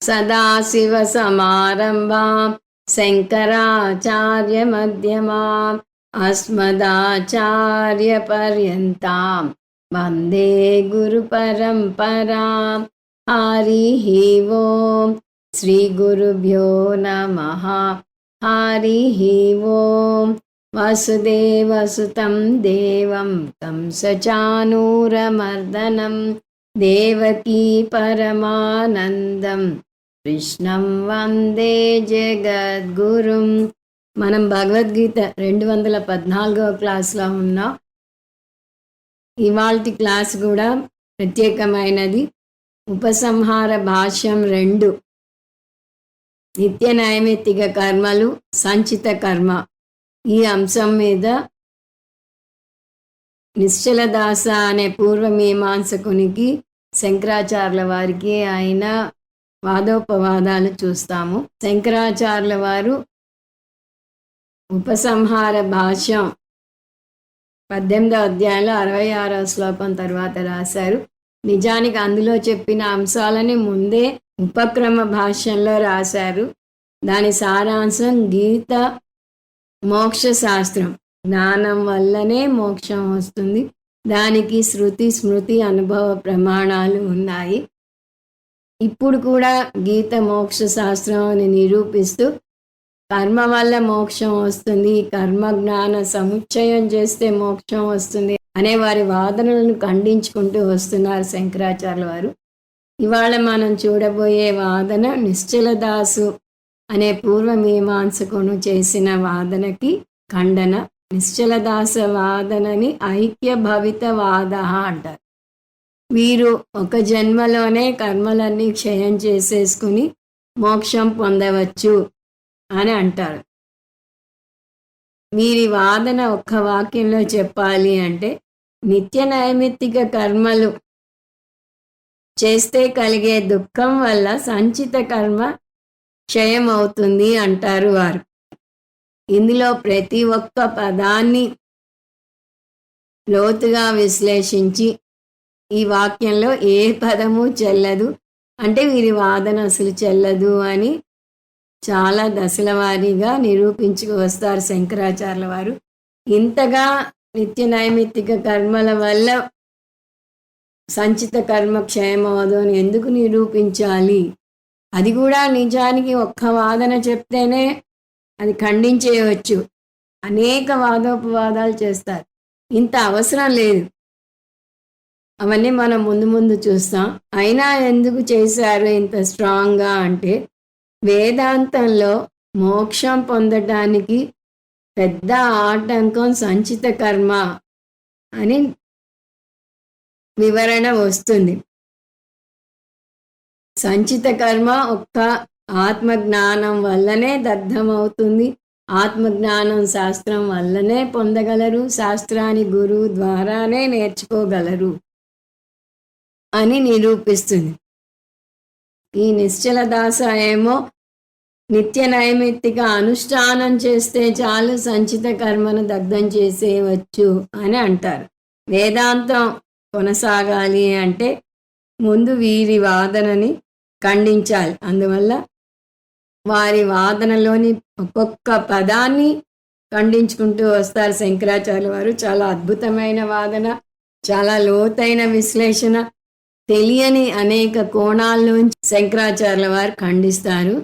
सदाशिवसमारम्भां शङ्कराचार्यमध्यमाम् अस्मदाचार्यपर्यन्तां वन्दे गुरुपरम्परां। हरिः ओम् श्रीगुरुभ्यो नमः। हरिः ओम् वसुदेवसुतं देवं कंसचाणूरमर्दनं देवकी परमानन्दं కృష్ణం వందే జగద్గురుం. మనం భగవద్గీత 214వ క్లాస్లో ఉన్నాం. ఇవాల్టి క్లాస్ కూడా ప్రత్యేకమైనది. ఉపసంహార భాష్యం 2, నిత్య నైమిత్తిక కర్మలు, సంచిత కర్మ. ఈ అంశం మీద నిశ్చల దాస అనే పూర్వమీమాంసకునికి శంకరాచార్యుల వారికి ఆయన వాదోపవాదాలు చూస్తాము. శంకరాచార్యుల వారు ఉపసంహార భాష్యం 18వ అధ్యాయంలో 66వ శ్లోకం తర్వాత రాశారు. నిజానికి అందులో చెప్పిన అంశాలని ముందే ఉపక్రమ భాష్యంలో రాశారు. దాని సారాంశం గీత మోక్ష శాస్త్రం. జ్ఞానం వల్లనే మోక్షం వస్తుంది. దానికి శృతి స్మృతి అనుభవ ప్రమాణాలు ఉన్నాయి. ఇప్పుడు కూడా గీత మోక్ష శాస్త్రం అని నిరూపిస్తూ కర్మ వల్ల మోక్షం వస్తుంది, కర్మ జ్ఞాన సముచ్చయం చేస్తే మోక్షం వస్తుంది అనే వారి వాదనలను ఖండించుకుంటూ వస్తున్నారు శంకరాచార్యుల వారు. ఇవాళ మనం చూడబోయే వాదన నిశ్చల దాసు అనే పూర్వమీమాంసకును చేసిన వాదనకి ఖండన. నిశ్చల దాస వాదనని ఐక్య భవిత వాద అంటారు. వీరు ఒక జన్మలోనే కర్మలన్నీ క్షయం చేసేసుకుని మోక్షం పొందవచ్చు అని అంటారు. వీరి వాదన ఒక్క వాక్యంలో చెప్పాలి అంటే, నిత్య నైమిత్తిక కర్మలు చేస్తే కలిగే దుఃఖం వల్ల సంచిత కర్మ క్షయం అవుతుంది అంటారు వారు. ఇందులో ప్రతి ఒక్క పదాన్ని లోతుగా విశ్లేషించి ఈ వాక్యంలో ఏ పదము చెల్లదు అంటే వీరి వాదన అసలు చెల్లదు అని చాలా దశల వారీగా నిరూపించుకు వస్తారు శంకరాచార్యుల వారు. ఇంతగా నిత్య నైమిత్తిక కర్మల వల్ల సంచిత కర్మ క్షయమవదు అని ఎందుకు నిరూపించాలి? అది కూడా నిజానికి ఒక్క వాదన చెప్తేనే అది ఖండించేయవచ్చు. అనేక వాదోపవాదాలు చేస్తారు. ఇంత అవసరం లేదు. అవన్నీ మనం ముందు ముందు చూస్తాం. అయినా ఎందుకు చేశారు ఇంత స్ట్రాంగ్గా అంటే, వేదాంతంలో మోక్షం పొందటానికి పెద్ద ఆటంకం సంచిత కర్మ అని వివరణ వస్తుంది. సంచిత కర్మ ఒక్క ఆత్మజ్ఞానం వల్లనే దగ్ధమవుతుంది. ఆత్మజ్ఞానం శాస్త్రం వల్లనే పొందగలరు. శాస్త్రాన్ని గురువు ద్వారానే నేర్చుకోగలరు అని నిరూపిస్తుంది. ఈ నిశ్చల దాస ఏమో నిత్య నైమిత్తిక అనుష్ఠానం చేస్తే చాలు సంచిత కర్మను దగ్ధం చేసేయవచ్చు అని అంటారు. వేదాంతం కొనసాగాలి అంటే ముందు వీరి వాదనని ఖండించాలి. అందువల్ల వారి వాదనలోని ఒక్కొక్క పదాన్ని ఖండించుకుంటూ వస్తారు శంకరాచార్యుల వారు. చాలా అద్భుతమైన వాదన, చాలా లోతైన విశ్లేషణ, తెలియని అనేక కోణాల్లోంచి శంకరాచార్యుల వారు ఖండిస్తారు.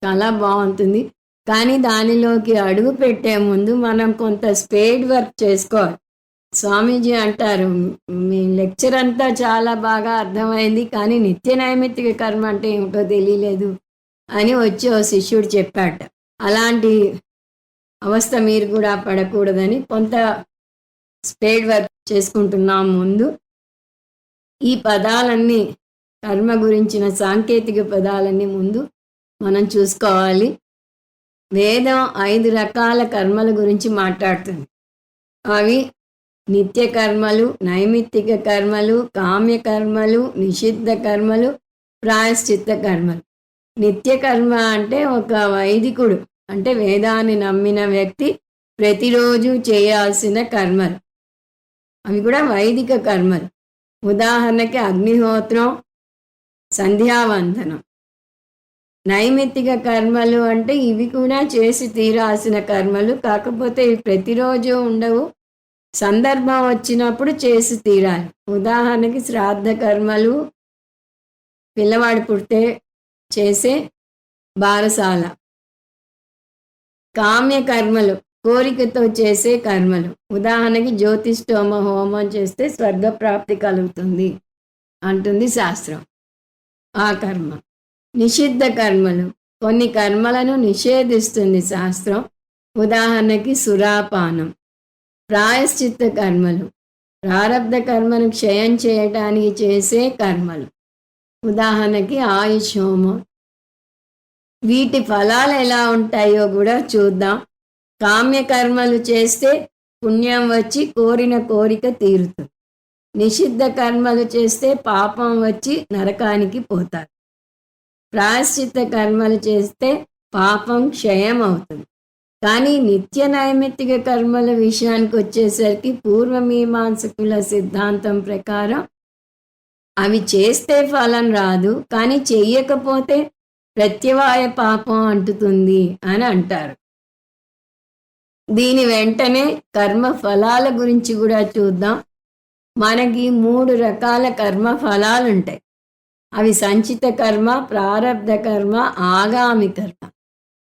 చాలా బాగుంటుంది. కానీ దానిలోకి అడుగు పెట్టే ముందు మనం కొంత స్పేడ్ వర్క్ చేసుకోవాలి. స్వామీజీ అంటారు, మీ లెక్చర్ అంతా చాలా బాగా అర్థమైంది, కానీ నిత్య నైమిత్తిక కర్మ అంటే ఏమిటో తెలియలేదు అని వచ్చి ఓ శిష్యుడు చెప్పాట. అలాంటి అవస్థ మీరు కూడా పడకూడదని కొంత స్పేడ్ వర్క్ చేసుకుంటున్నాం. ముందు ఈ పదాలన్నీ, కర్మ గురించిన సాంకేతిక పదాలన్నీ ముందు మనం చూసుకోవాలి. వేదం 5 రకాల కర్మల గురించి మాట్లాడుతుంది. అవి నిత్య కర్మలు, నైమిత్తిక కర్మలు, కామ్య కర్మలు, నిషిద్ధ కర్మలు, ప్రాయశ్చిత్త కర్మలు. నిత్య కర్మ అంటే ఒక వైదికుడు అంటే వేదాన్ని నమ్మిన వ్యక్తి ప్రతిరోజు చేయాల్సిన కర్మలు. అవి కూడా వైదిక కర్మలు. ఉదాహరణకి అగ్నిహోత్రం, సంధ్యావందనం, నైమిత్తిక కర్మలు అంటే ఇవి కూడా చేసి తీరాల్సిన కర్మలు, కాకపోతే ఇవి ప్రతిరోజు ఉండవు, సందర్భం వచ్చినప్పుడు చేసి తీరాలి. ఉదాహరణకి శ్రాద్ధ కర్మలు, పిల్లవాడు పుడితే చేసే బారసాల, కామ్య కర్మలు కోరికతో చేసే కర్మలు, ఉదాహరణకి జ్యోతిష్ఠోమ హోమం చేస్తే స్వర్గప్రాప్తి కలుగుతుంది అంటుంది శాస్త్రం, ఆ కర్మ. నిషిద్ధ కర్మలు, కొన్ని కర్మలను నిషేధిస్తుంది శాస్త్రం, ఉదాహరణకి సురాపానం. ప్రాయశ్చిత్త కర్మలు, ప్రారబ్ధ కర్మను క్షయం చేయటానికి చేసే కర్మలు, ఉదాహరణకి ఆయుష్ హోమం. వీటి ఫలాలు ఎలా ఉంటాయో కూడా చూద్దాం. కామ్య కర్మలు చేస్తే పుణ్యం వచ్చి కోరిన కోరిక తీరుతుంది. నిషిద్ధ కర్మలు చేస్తే పాపం వచ్చి నరకానికి పోతారు. ప్రాయశ్చిత్త కర్మలు చేస్తే పాపం క్షయం అవుతుంది. కానీ నిత్య నైమిత్తిక కర్మల విషయానికి వచ్చేసరికి పూర్వమీమాంసకుల సిద్ధాంతం ప్రకారం అవి చేస్తే ఫలం రాదు, కానీ చెయ్యకపోతే ప్రత్యవాయ పాపం అంటుతుంది అని అంటారు. దీని వెంటనే కర్మ ఫలాల గురించి కూడా చూద్దాం. మనకి 3 రకాల కర్మ ఫలాలు ఉంటాయి. అవి సంచిత కర్మ, ప్రారబ్ధ కర్మ, ఆగామి కర్మ.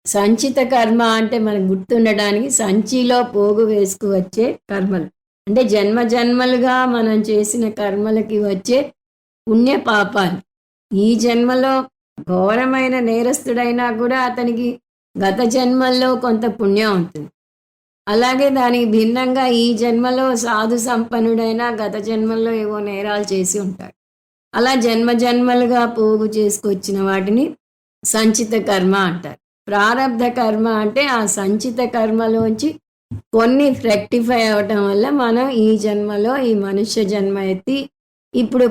సంచిత కర్మ అంటే మనకు గుర్తుండడానికి సంచిలో పోగు వేసుకు వచ్చే కర్మలు, అంటే జన్మ జన్మలుగా మనం చేసిన కర్మలకి వచ్చే పుణ్య పాపాలు. ఈ జన్మలో ఘోరమైన నేరస్తుడైనా కూడా అతనికి గత జన్మల్లో కొంత పుణ్యం ఉంటుంది. అలాగే దానికి భిన్నంగా ఈ జన్మలో సాధు సంపన్నుడైనా గత జన్మల్లో ఏవో నేరాలు చేసి ఉంటాడు. అలా జన్మ జన్మలుగా పోగు చేసుకొచ్చిన వాటిని సంచిత కర్మ అంటారు. ప్రారబ్ధ కర్మ అంటే ఆ సంచిత కర్మలోంచి కొన్ని రెక్టిఫై అవటం వల్ల మనం ఈ జన్మలో ఈ మనుష్య జన్మ ఎత్తి ఇప్పుడు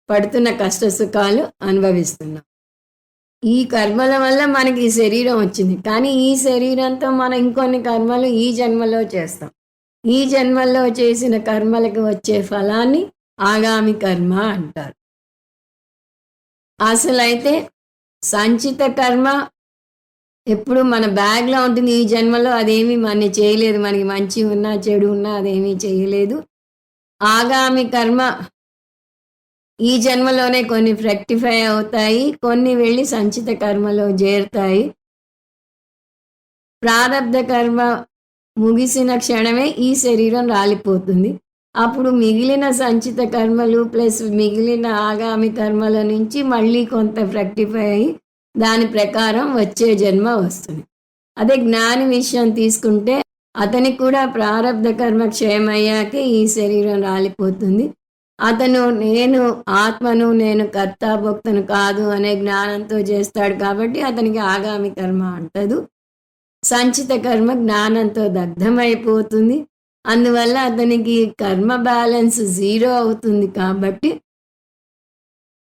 పడుతున్న కష్ట సుఖాలు అనుభవిస్తున్నాం. ఈ కర్మల వల్ల మనకి ఈ శరీరం వచ్చింది, కానీ ఈ శరీరంతో మనం ఇంకొన్ని కర్మలు ఈ జన్మలో చేస్తాం. ఈ జన్మలో చేసిన కర్మలకు వచ్చే ఫలాన్ని ఆగామి కర్మ అంటారు. అసలైతే సంచిత కర్మ ఎప్పుడు మన బ్యాగ్లో ఉంటుంది. ఈ జన్మలో అదేమీ మన చేయలేదు, మనకి మంచి ఉన్నా చెడు ఉన్నా అదేమీ చేయలేదు. ఆగామి కర్మ ఈ జన్మలోనే కొన్ని రెక్టిఫై అవుతాయి, కొన్ని వెళ్ళి సంచిత కర్మలో చేరుతాయి. ప్రారబ్ధ కర్మ ముగిసిన క్షణమే ఈ శరీరం రాలిపోతుంది. అప్పుడు మిగిలిన సంచిత కర్మలు ప్లస్ మిగిలిన ఆగామి కర్మల నుంచి మళ్ళీ కొంత రెక్టిఫై అయ్యి దాని ప్రకారం వచ్చే జన్మ వస్తుంది. అదే జ్ఞాని విషయం తీసుకుంటే అతనికి కూడా ప్రారబ్ధ కర్మ క్షయమయ్యాకే ఈ శరీరం రాలిపోతుంది. అతను నేను ఆత్మను, నేను కర్త భోక్తను కాదు అనే జ్ఞానంతో చేస్తాడు కాబట్టి అతనికి ఆగామి కర్మ అంటదు. సంచిత కర్మ జ్ఞానంతో దగ్ధమైపోతుంది. అందువల్ల అతనికి కర్మ బ్యాలెన్స్ 0 అవుతుంది కాబట్టి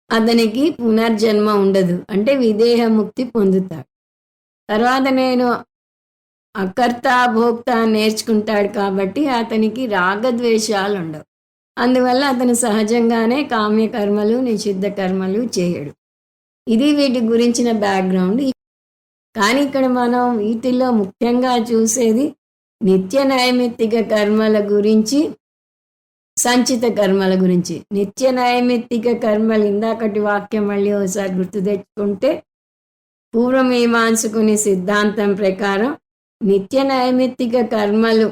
అతనికి పునర్జన్మ ఉండదు, అంటే విదేహ ముక్తి పొందుతాడు. తర్వాత నేను అకర్త భోక్త నేర్చుకుంటాడు కాబట్టి అతనికి రాగద్వేషాలు ఉండవు. అందువల్ల అతను సహజంగానే కామ్య కర్మలు, నిషిద్ధ కర్మలు చేయడు. ఇది వీటి గురించిన బ్యాక్గ్రౌండ్. కానీ ఇక్కడ మనం వీటిల్లో ముఖ్యంగా చూసేది నిత్య నైమిత్తిక కర్మల గురించి, సంచిత కర్మల గురించి. నిత్య నైమిత్తిక కర్మలు ఇందాకటి వాక్యం మళ్ళీ ఒకసారి గుర్తు తెచ్చుకుంటే, పూర్వమీమాంసకుని సిద్ధాంతం ప్రకారం నిత్య నైమిత్తిక కర్మలు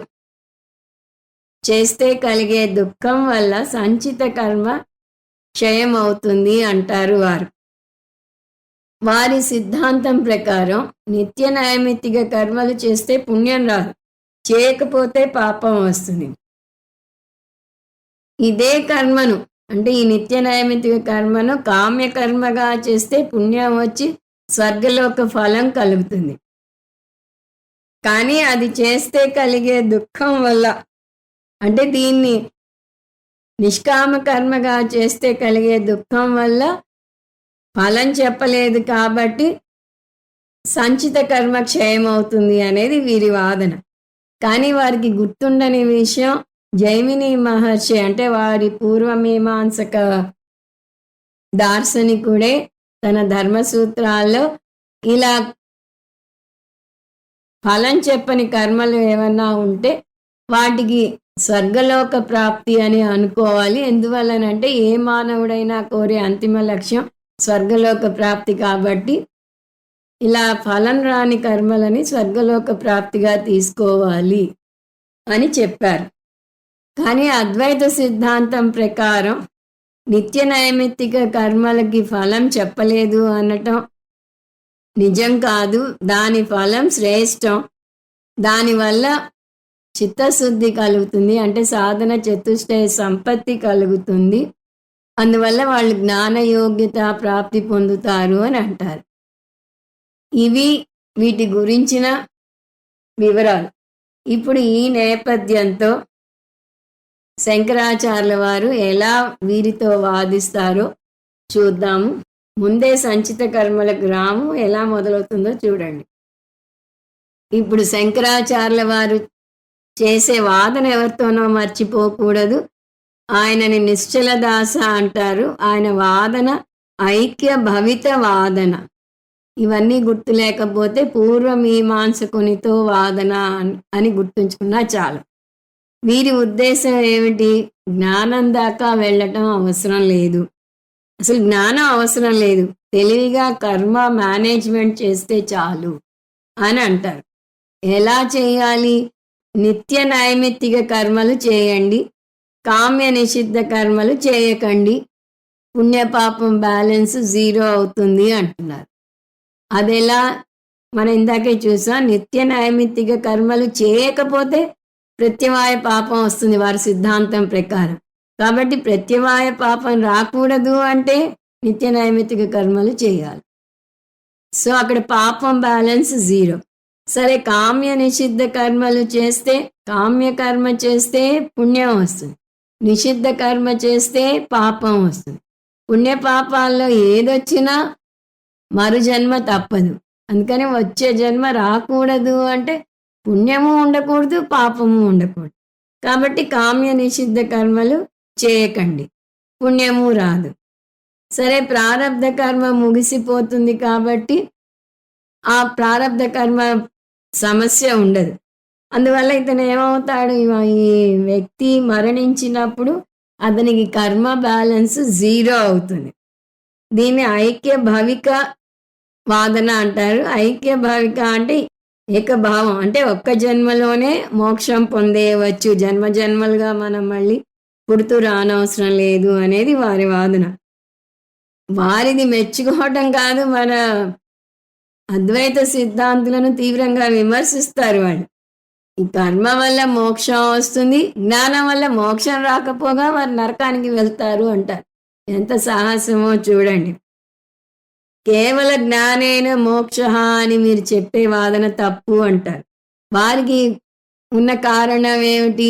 చేస్తే కలిగే దుఃఖం వల్ల సంచిత కర్మ క్షయం అవుతుంది అంటారు వారు. వారి సిద్ధాంతం ప్రకారం నిత్య నైమిత్తిక కర్మలు చేస్తే పుణ్యం రాదు, చేయకపోతే పాపం వస్తుంది. ఇదే కర్మను అంటే ఈ నిత్య నైమిత్తిక కర్మను కామ్య కర్మగా చేస్తే పుణ్యం వచ్చి స్వర్గలోక ఫలం కలుగుతుంది. కానీ అది చేస్తే కలిగే దుఃఖం వల్ల, అంటే దీన్ని నిష్కామ కర్మగా చేస్తే కలిగే దుఃఖం వల్ల ఫలం చెప్పలేదు కాబట్టి సంచిత కర్మ క్షయం అవుతుంది అనేది వీరి వాదన. కానీ వారికి గుర్తుండని విషయం, జైమిని మహర్షి అంటే వారి పూర్వమీమాంసక దార్శనికుడే తన ధర్మసూత్రాల్లో ఇలా ఫలం చెప్పని కర్మలు ఏమన్నా ఉంటే వాటికి స్వర్గలోక ప్రాప్తి అని అనుకోవాలి. ఎందువల్లనంటే ఏ మానవుడైనా కోరే అంతిమ లక్ష్యం స్వర్గలోక ప్రాప్తి కాబట్టి ఇలా ఫలం రాని కర్మలని స్వర్గలోక ప్రాప్తిగా తీసుకోవాలి అని చెప్పారు. కానీ అద్వైత సిద్ధాంతం ప్రకారం నిత్య నైమిత్తిక కర్మలకి ఫలం చెప్పలేదు అనటం నిజం కాదు. దాని ఫలం శ్రేష్టం. దానివల్ల చిత్తశుద్ధి కలుగుతుంది, అంటే సాధన చతుష్టయ సంపత్తి కలుగుతుంది. అందువల్ల వాళ్ళు జ్ఞాన యోగ్యత ప్రాప్తి పొందుతారు అని అంటారు. ఇవి వీటి గురించిన వివరాలు. ఇప్పుడు ఈ నేపథ్యంతో శంకరాచార్యుల వారు ఎలా వీరితో వాదిస్తారో చూద్దాము. ముందే సంచిత కర్మలకు రాము ఎలా మొదలవుతుందో చూడండి. ఇప్పుడు శంకరాచార్యుల వారు చేసే వాదన ఎవరితోనో మర్చిపోకూడదు. ఆయనని నిశ్చల దాస అంటారు. ఆయన వాదన ఐక్య భవిత వాదన. ఇవన్నీ గుర్తు లేకపోతే పూర్వమీమాంసకునితో వాదన అని గుర్తుంచుకున్నా చాలు. వీరి ఉద్దేశం ఏమిటి? జ్ఞానం దాకా వెళ్ళటం అవసరం లేదు, అసలు జ్ఞానం అవసరం లేదు, తెలివిగా కర్మ మేనేజ్మెంట్ చేస్తే చాలు అని అంటారు. ఎలా చేయాలి? నిత్య నైమిత్తిక కర్మలు చేయండి, కామ్య నిషిద్ధ కర్మలు చేయకండి, పుణ్యపాపం బ్యాలెన్స్ 0 అవుతుంది అంటున్నారు. అదెలా? మనం ఇందాకే చూసాం. నిత్య నైమిత్తిక కర్మలు చేయకపోతే ప్రత్యవాయ పాపం వస్తుంది వారి సిద్ధాంతం ప్రకారం. కాబట్టి ప్రత్యవాయ పాపం రాకూడదు అంటే నిత్య నైమిత్తిక కర్మలు చేయాలి. సో అక్కడ పాపం బ్యాలెన్స్ 0. సరే, కామ్య నిషిద్ధ కర్మలు చేస్తే, కామ్య కర్మ చేస్తే పుణ్యం వస్తుంది, నిషిద్ధ కర్మ చేస్తే పాపం వస్తుంది. పుణ్య పాపాల్లో ఏదొచ్చినా మరు జన్మ తప్పదు. అందుకని వచ్చే జన్మ రాకూడదు అంటే పుణ్యము ఉండకూడదు, పాపము ఉండకూడదు. కాబట్టి కామ్య నిషిద్ధ కర్మలు చేయకండి, పుణ్యము రాదు. సరే, ప్రారబ్ధ కర్మ ముగిసిపోతుంది కాబట్టి ఆ ప్రారబ్ధ కర్మ సమస్య ఉండదు. అందువల్ల ఇతను ఏమవుతాడు? ఈ వ్యక్తి మరణించినప్పుడు అతనికి కర్మ బ్యాలెన్స్ 0 అవుతుంది. దీన్ని ఐక్య భవిక వాదన అంటారు. ఐక్య భవిక అంటే ఏకభావం, అంటే ఒక్క జన్మలోనే మోక్షం పొందేయవచ్చు, జన్మ జన్మలుగా మనం మళ్ళీ పుడుతూ రానవసరం లేదు అనేది వారి వాదన. వారిది మెచ్చుకోవటం కాదు, మన అద్వైత సిద్ధాంతులను తీవ్రంగా విమర్శిస్తారు వాళ్ళు. ఈ కర్మ వల్ల మోక్షం వస్తుంది, జ్ఞానం వల్ల మోక్షం రాకపోగా వారు నరకానికి వెళ్తారు అంటారు. ఎంత సాహసమో చూడండి. కేవల జ్ఞానేన మోక్ష అని మీరు చెప్పే వాదన తప్పు అంటారు. వారికి ఉన్న కారణం ఏమిటి?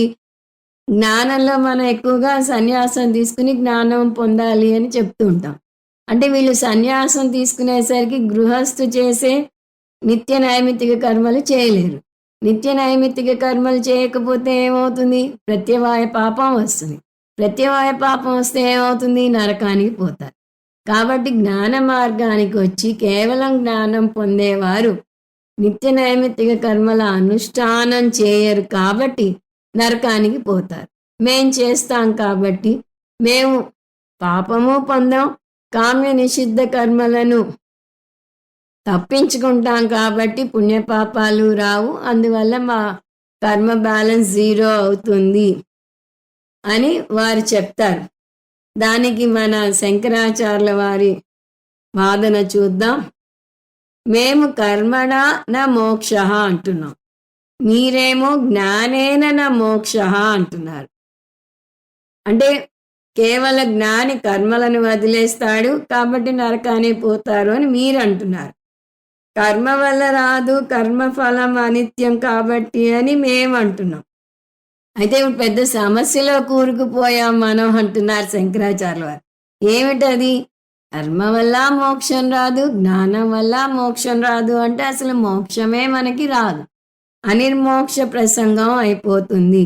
జ్ఞానంలో మనం ఎక్కువగా సన్యాసం తీసుకుని జ్ఞానం పొందాలి అని చెప్తూ ఉంటాం. అంటే వీళ్ళు సన్యాసం తీసుకునేసరికి గృహస్థు చేసే నిత్య నైమిత్తిక కర్మలు చేయలేరు. నిత్య నైమిత్తిక కర్మలు చేయకపోతే ఏమవుతుంది? ప్రత్యవాయ పాపం వస్తుంది. ప్రత్యవాయ పాపం వస్తే ఏమవుతుంది? నరకానికి పోతారు. కాబట్టి జ్ఞాన మార్గానికి వచ్చి కేవలం జ్ఞానం పొందేవారు నిత్య నైమిత్తిక కర్మల అనుష్ఠానం చేయరు కాబట్టి నరకానికి పోతారు. మేం చేస్తాం కాబట్టి మేము పాపము పొందాం, కామ్య నిషిద్ధ కర్మలను తప్పించుకుంటాం కాబట్టి పుణ్యపాపాలు రావు, అందువల్ల మా కర్మ బ్యాలెన్స్ 0 అవుతుంది అని వారు చెప్తారు. దానికి మన శంకరాచార్యుల వారి వాదన చూద్దాం. మేము కర్మణ న మోక్ష అంటున్నాం, మీరేమో జ్ఞానేన న మోక్ష అంటున్నారు. అంటే కేవల జ్ఞాని కర్మలను వదిలేస్తాడు కాబట్టి నరకానికి పోతారు అని మీరు అంటున్నారు. కర్మ వల్ల రాదు, కర్మఫలం అనిత్యం కాబట్టి అని మేము అంటున్నాం. అయితే ఇప్పుడు పెద్ద సమస్యలో కూరుకుపోయాం మనం అంటున్నారు శంకరాచార్యుల వారు. ఏమిటది? కర్మ వల్ల మోక్షం రాదు, జ్ఞానం వల్ల మోక్షం రాదు అంటే అసలు మోక్షమే మనకి రాదు, అనిర్మోక్ష ప్రసంగం అయిపోతుంది.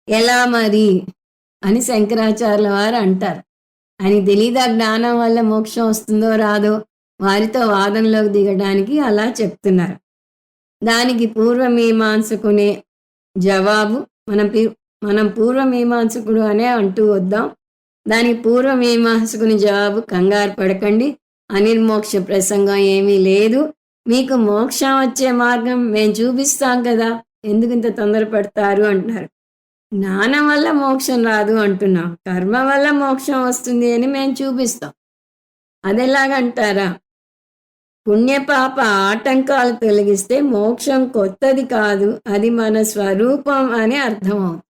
ఎలా మరి అని శంకరాచార్యుల వారు అంటారు. అని తెలీదా జ్ఞానం వల్ల మోక్షం వస్తుందో రాదో? వారితో వాదనలోకి దిగడానికి అలా చెప్తున్నారు. దానికి పూర్వమీమాంసకునే జవాబు మనం పూర్వమీమాంసకుడు అనే అంటూ వద్దాం. దానికి పూర్వమీమాంసకుని జవాబు, కంగారు పడకండి, అనిర్మోక్ష ప్రసంగం ఏమీ లేదు, మీకు మోక్షం వచ్చే మార్గం మేము చూపిస్తాం కదా, ఎందుకు ఇంత తొందరపడతారు అంటున్నారు. జ్ఞానం వల్ల మోక్షం రాదు అంటున్నాం, కర్మ వల్ల మోక్షం వస్తుంది అని మేము చూపిస్తాం. అదెలాగంటారా? పుణ్యపాప ఆటంకాలు తొలగిస్తే మోక్షం కొత్తది కాదు, అది మన స్వరూపం అని అర్థమవుతుంది.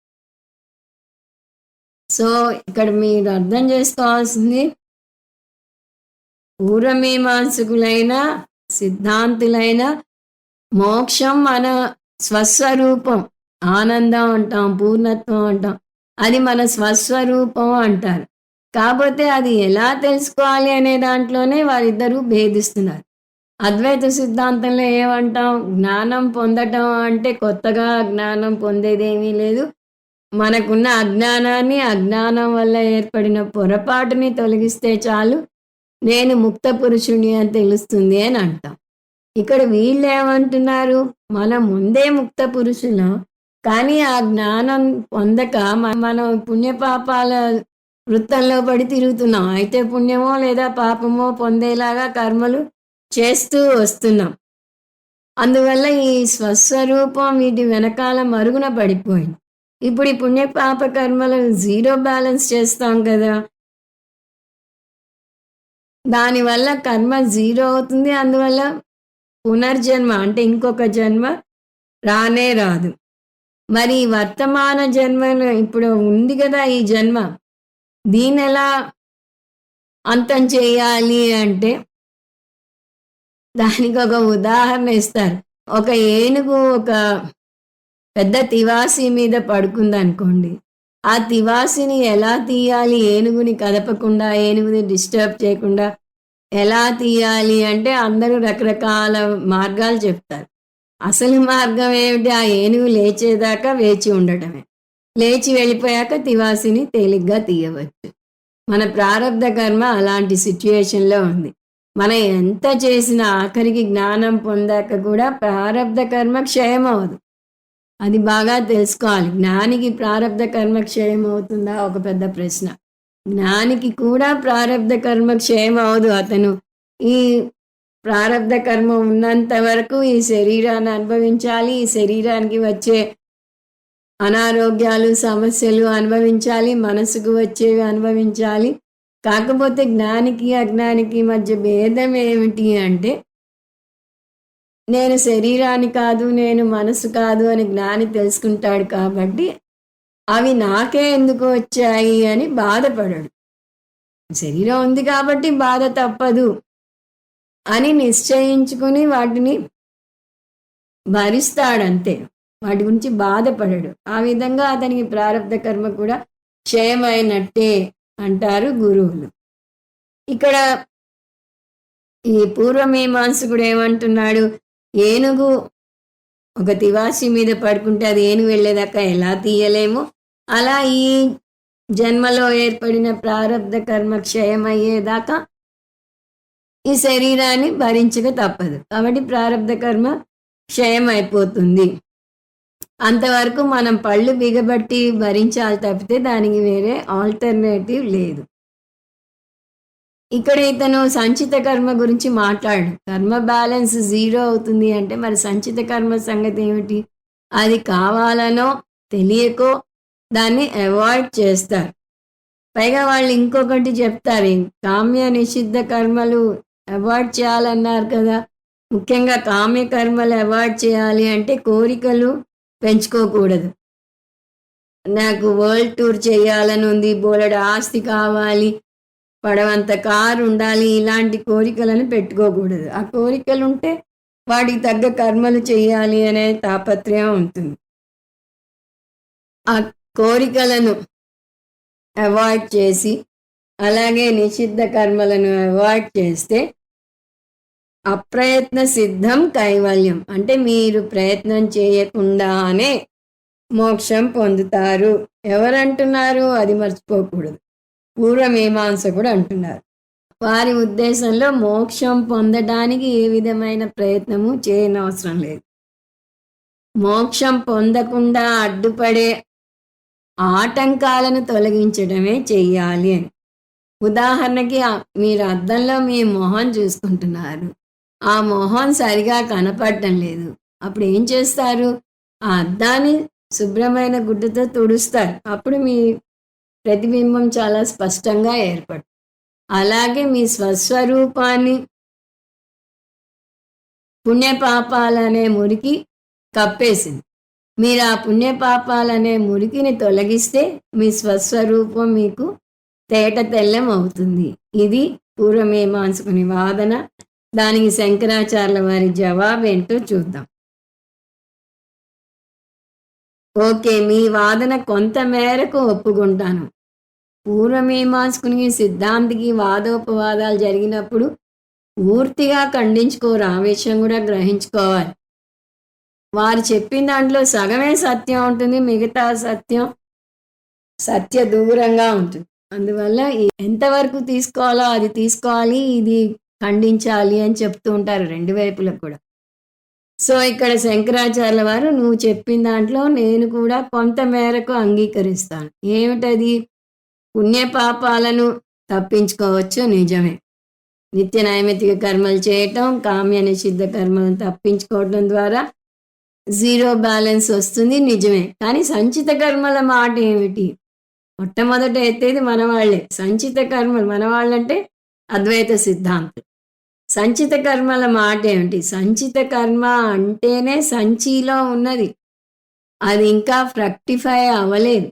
సో ఇక్కడ మీరు అర్థం చేసుకోవాల్సింది, పూర్వమీమాంసకులైన సిద్ధాంతులైన మోక్షం మన స్వస్వరూపం, ఆనందం అంటాం, పూర్ణత్వం అంటాం, అది మన స్వస్వరూపం అంటారు. కాకపోతే అది ఎలా తెలుసుకోవాలి అనే దాంట్లోనే వారిద్దరూ భేదిస్తున్నారు. అద్వైత సిద్ధాంతంలో ఏమంటాం, జ్ఞానం పొందటం అంటే కొత్తగా జ్ఞానం పొందేదేమీ లేదు, మనకున్న అజ్ఞానాన్ని, అజ్ఞానం వల్ల ఏర్పడిన పొరపాటుని తొలగిస్తే చాలు, నేను ముక్త పురుషుని అని తెలుస్తుంది అని అంటాం. ఇక్కడ వీళ్ళు ఏమంటున్నారు, మనం ముందే ముక్త పురుషులం, కానీ ఆ జ్ఞానం పొందక మనం పుణ్యపాపాల వృత్తంలో పడి తిరుగుతున్నాం. అయితే పుణ్యమో లేదా పాపమో పొందేలాగా కర్మలు చేస్తూ వస్తున్నాం. అందువల్ల ఈ స్వస్వరూపం వీటి వెనకాల మరుగున పడిపోయింది. ఇప్పుడు ఈ పుణ్యపాప కర్మలు జీరో బ్యాలెన్స్ చేస్తాం కదా, దానివల్ల కర్మ జీరో అవుతుంది. అందువల్ల పునర్జన్మ అంటే ఇంకొక జన్మ రానే రాదు. మరి వర్తమాన జన్మను ఇప్పుడు ఉంది కదా ఈ జన్మ, దీని ఎలా అంతం చేయాలి అంటే దానికి ఒక ఉదాహరణ ఇస్తారు. ఒక ఏనుగు ఒక పెద్ద తివాసి మీద పడుకుందనుకోండి, ఆ తివాసిని ఎలా తీయాలి, ఏనుగుని కదపకుండా, ఏనుగుని డిస్టర్బ్ చేయకుండా ఎలా తీయాలి అంటే అందరూ రకరకాల మార్గాలు చెప్తారు. అసలు మార్గం ఏమిటి, ఆ ఏనుగు లేచేదాకా వేచి ఉండటమే. లేచి వెళ్ళిపోయాక తివాసిని తేలిగ్గా తీయవచ్చు. మన ప్రారబ్ధ కర్మ అలాంటి సిచ్యుయేషన్లో ఉంది. మనం ఎంత చేసినా ఆఖరికి జ్ఞానం పొందాక కూడా ప్రారబ్ధ కర్మ క్షయం అవ్వదు. అది బాగా తెలుసుకోవాలి. జ్ఞానికి ప్రారబ్ధ కర్మ క్షయం అవుతుందా ఒక పెద్ద ప్రశ్న. జ్ఞానికి కూడా ప్రారబ్ధ కర్మ క్షయం అవ్వదు. అతను ఈ ప్రారబ్ధ కర్మ ఉన్నంత వరకు ఈ శరీరాన్ని అనుభవించాలి, ఈ శరీరానికి వచ్చే అనారోగ్యాలు, సమస్యలు అనుభవించాలి, మనసుకు వచ్చేవి అనుభవించాలి. కాకపోతే జ్ఞానికి అజ్ఞానికి మధ్య భేదం ఏమిటి అంటే, నేను శరీరాన్ని కాదు, నేను మనసు కాదు అని జ్ఞాని తెలుసుకుంటాడు కాబట్టి అవి నాకే ఎందుకు వచ్చాయి అని బాధపడడు. శరీరం ఉంది కాబట్టి బాధ తప్పదు అని నిశ్చయించుకుని వాటిని భరిస్తాడంతే, వాటి గురించి బాధపడడు. ఆ విధంగా అతనికి ప్రారబ్ధ కర్మ కూడా క్షయమైనట్టే అంటారు గురువులు. ఇక్కడ ఈ పూర్వమీమాంసకుడు ఏమంటున్నాడు, ఏనుగు ఒక తివాసి మీద పడుకుంటే అది ఏనుగు వెళ్ళేదాకా ఎలా తీయలేమో, అలా ఈ జన్మలో ఏర్పడిన ప్రారబ్ధ కర్మ క్షయమయ్యేదాకా ఈ శరీరాన్ని భరించక తప్పదు. కాబట్టి ప్రారబ్ధ కర్మ క్షయం అయిపోతుంది. అంతవరకు మనం పళ్ళు బిగబట్టి భరించాలి తప్పితే దానికి వేరే ఆల్టర్నేటివ్ లేదు. ఇక్కడ ఇతను సంచిత కర్మ గురించి మాట్లాడు. కర్మ బ్యాలెన్స్ జీరో అవుతుంది అంటే మరి సంచిత కర్మ సంగతి ఏమిటి? అది కావాలనో తెలియకో దాన్ని అవాయిడ్ చేస్తారు. పైగా వాళ్ళు ఇంకొకటి చెప్తారు, కామ్య నిషిద్ధ కర్మలు అవాయిడ్ చేయాలన్నారు కదా. ముఖ్యంగా కామ్య కర్మలు అవాయిడ్ చేయాలి అంటే కోరికలు పెంచుకోకూడదు. నాకు వరల్డ్ టూర్ చేయాలని ఉంది, బోలెడు ఆస్తి కావాలి, పడవంత కారు ఉండాలి, ఇలాంటి కోరికలను పెట్టుకోకూడదు. ఆ కోరికలు ఉంటే వాటికి తగ్గ కర్మలు చేయాలి అనే తాపత్రయం ఉంటుంది. ఆ కోరికలను అవాయిడ్ చేసి అలాగే నిషిద్ధ కర్మలను అవాయిడ్ చేస్తే అప్రయత్న సిద్ధం కైవల్యం అంటే మీరు ప్రయత్నం చేయకుండానే మోక్షం పొందుతారు. ఎవరంటున్నారు? అది మర్చిపోకూడదు. పూర్వమీమాంసకుడు అంటున్నారు. వారి ఉద్దేశంలో మోక్షం పొందడానికి ఏ విధమైన ప్రయత్నము చేయనవసరం లేదు. మోక్షం పొందకుండా అడ్డుపడే ఆటంకాలను తొలగించడమే చెయ్యాలి అని. ఉదాహరణకి మీరు అద్దంలో మీ మొహం చూసుకుంటున్నారు. ఆ మొహం సరిగా కనపడటం లేదు. అప్పుడు ఏం చేస్తారు? ఆ అద్దాన్ని శుభ్రమైన గుడ్డతో తుడుస్తారు. అప్పుడు మీ ప్రతిబింబం చాలా స్పష్టంగా ఏర్పడుతుంది. అలాగే మీ స్వస్వరూపాన్ని పుణ్యపాపాలనే మురికి కప్పేసింది. మీరు ఆ పుణ్యపాపాలనే మురికిని తొలగిస్తే మీ స్వస్వరూపం మీకు తేట తెల్లం అవుతుంది. ఇది పూర్వమీమాంసకుని వాదన. దానికి శంకరాచార్యుల వారి జవాబేంటో చూద్దాం. ఓకే, మీ వాదన కొంత మేరకు ఒప్పుకుంటాను. పూర్వమీమాంసకునికి సిద్ధాంతికి వాదోపవాదాలు జరిగినప్పుడు పూర్తిగా ఖండించుకోరు, ఆ విషయం కూడా గ్రహించుకోవాలి. వారు చెప్పిన దాంట్లో సగమే సత్యం ఉంటుంది, మిగతా సత్య దూరంగా ఉంటుంది. అందువల్ల ఎంతవరకు తీసుకోవాలో అది తీసుకోవాలి, ఇది ఖండించాలి అని చెప్తూ ఉంటారు రెండు వైపులకు కూడా. సో ఇక్కడ శంకరాచార్యుల వారు నువ్వు చెప్పిన దాంట్లో నేను కూడా కొంత మేరకు అంగీకరిస్తాను. ఏమిటది? పుణ్యపాపాలను తప్పించుకోవచ్చు, నిజమే. నిత్య నైమిత్తిక కర్మలు చేయటం, కామ్య నిషిద్ధ కర్మలను తప్పించుకోవటం ద్వారా 0 బ్యాలెన్స్ వస్తుంది, నిజమే. కానీ సంచిత కర్మల మాట ఏమిటి? మొట్టమొదట ఎత్తేది మనవాళ్లే. సంచిత కర్మలు మనవాళ్ళంటే అద్వైత సిద్ధాంతం. సంచిత కర్మల మాట ఏమిటి? సంచిత కర్మ అంటేనే సంచిలో ఉన్నది, అది ఇంకా ఫ్రక్టిఫై అవ్వలేదు,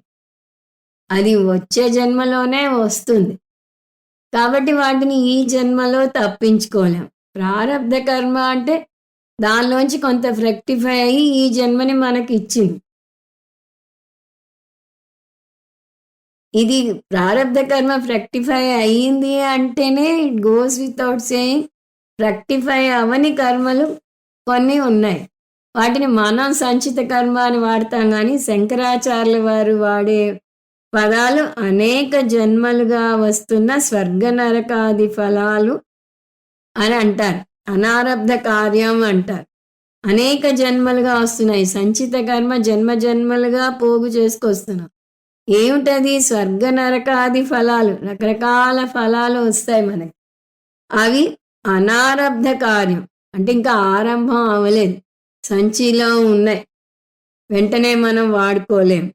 అది వచ్చే జన్మలోనే వస్తుంది. కాబట్టి వాటిని ఈ జన్మలో తప్పించుకోలేం. ప్రారబ్ధ కర్మ అంటే దానిలోంచి కొంత ఫ్రక్టిఫై అయ్యి ఈ జన్మని మనకి ఇచ్చింది. ఇది ప్రారబ్ధ కర్మ ఫ్రక్టిఫై అయ్యింది అంటేనే it goes without saying fructify అవని కర్మలు కొన్ని ఉన్నాయి. వాటిని మనం సంచిత కర్మ అని వాడతాం, కానీ శంకరాచార్యుల వారు వాడే పదాలు అనేక జన్మలుగా వస్తున్న స్వర్గ నరకాది ఫలాలు అని అంటారు. అనారబ్ధ కార్యం అంటారు. అనేక జన్మలుగా వస్తున్నాయి. సంచిత కర్మ జన్మ జన్మలుగా పోగు చేసుకొస్తున్నాం. ఏమిటది? స్వర్గ నరకాది ఫలాలు, రకరకాల ఫలాలు వస్తాయి మనకి. అవి అనారబ్ధ కార్యం అంటే ఇంకా ఆరంభం అవ్వలేదు, సంచిలో ఉన్నాయి, వెంటనే మనం వాడుకోలేం.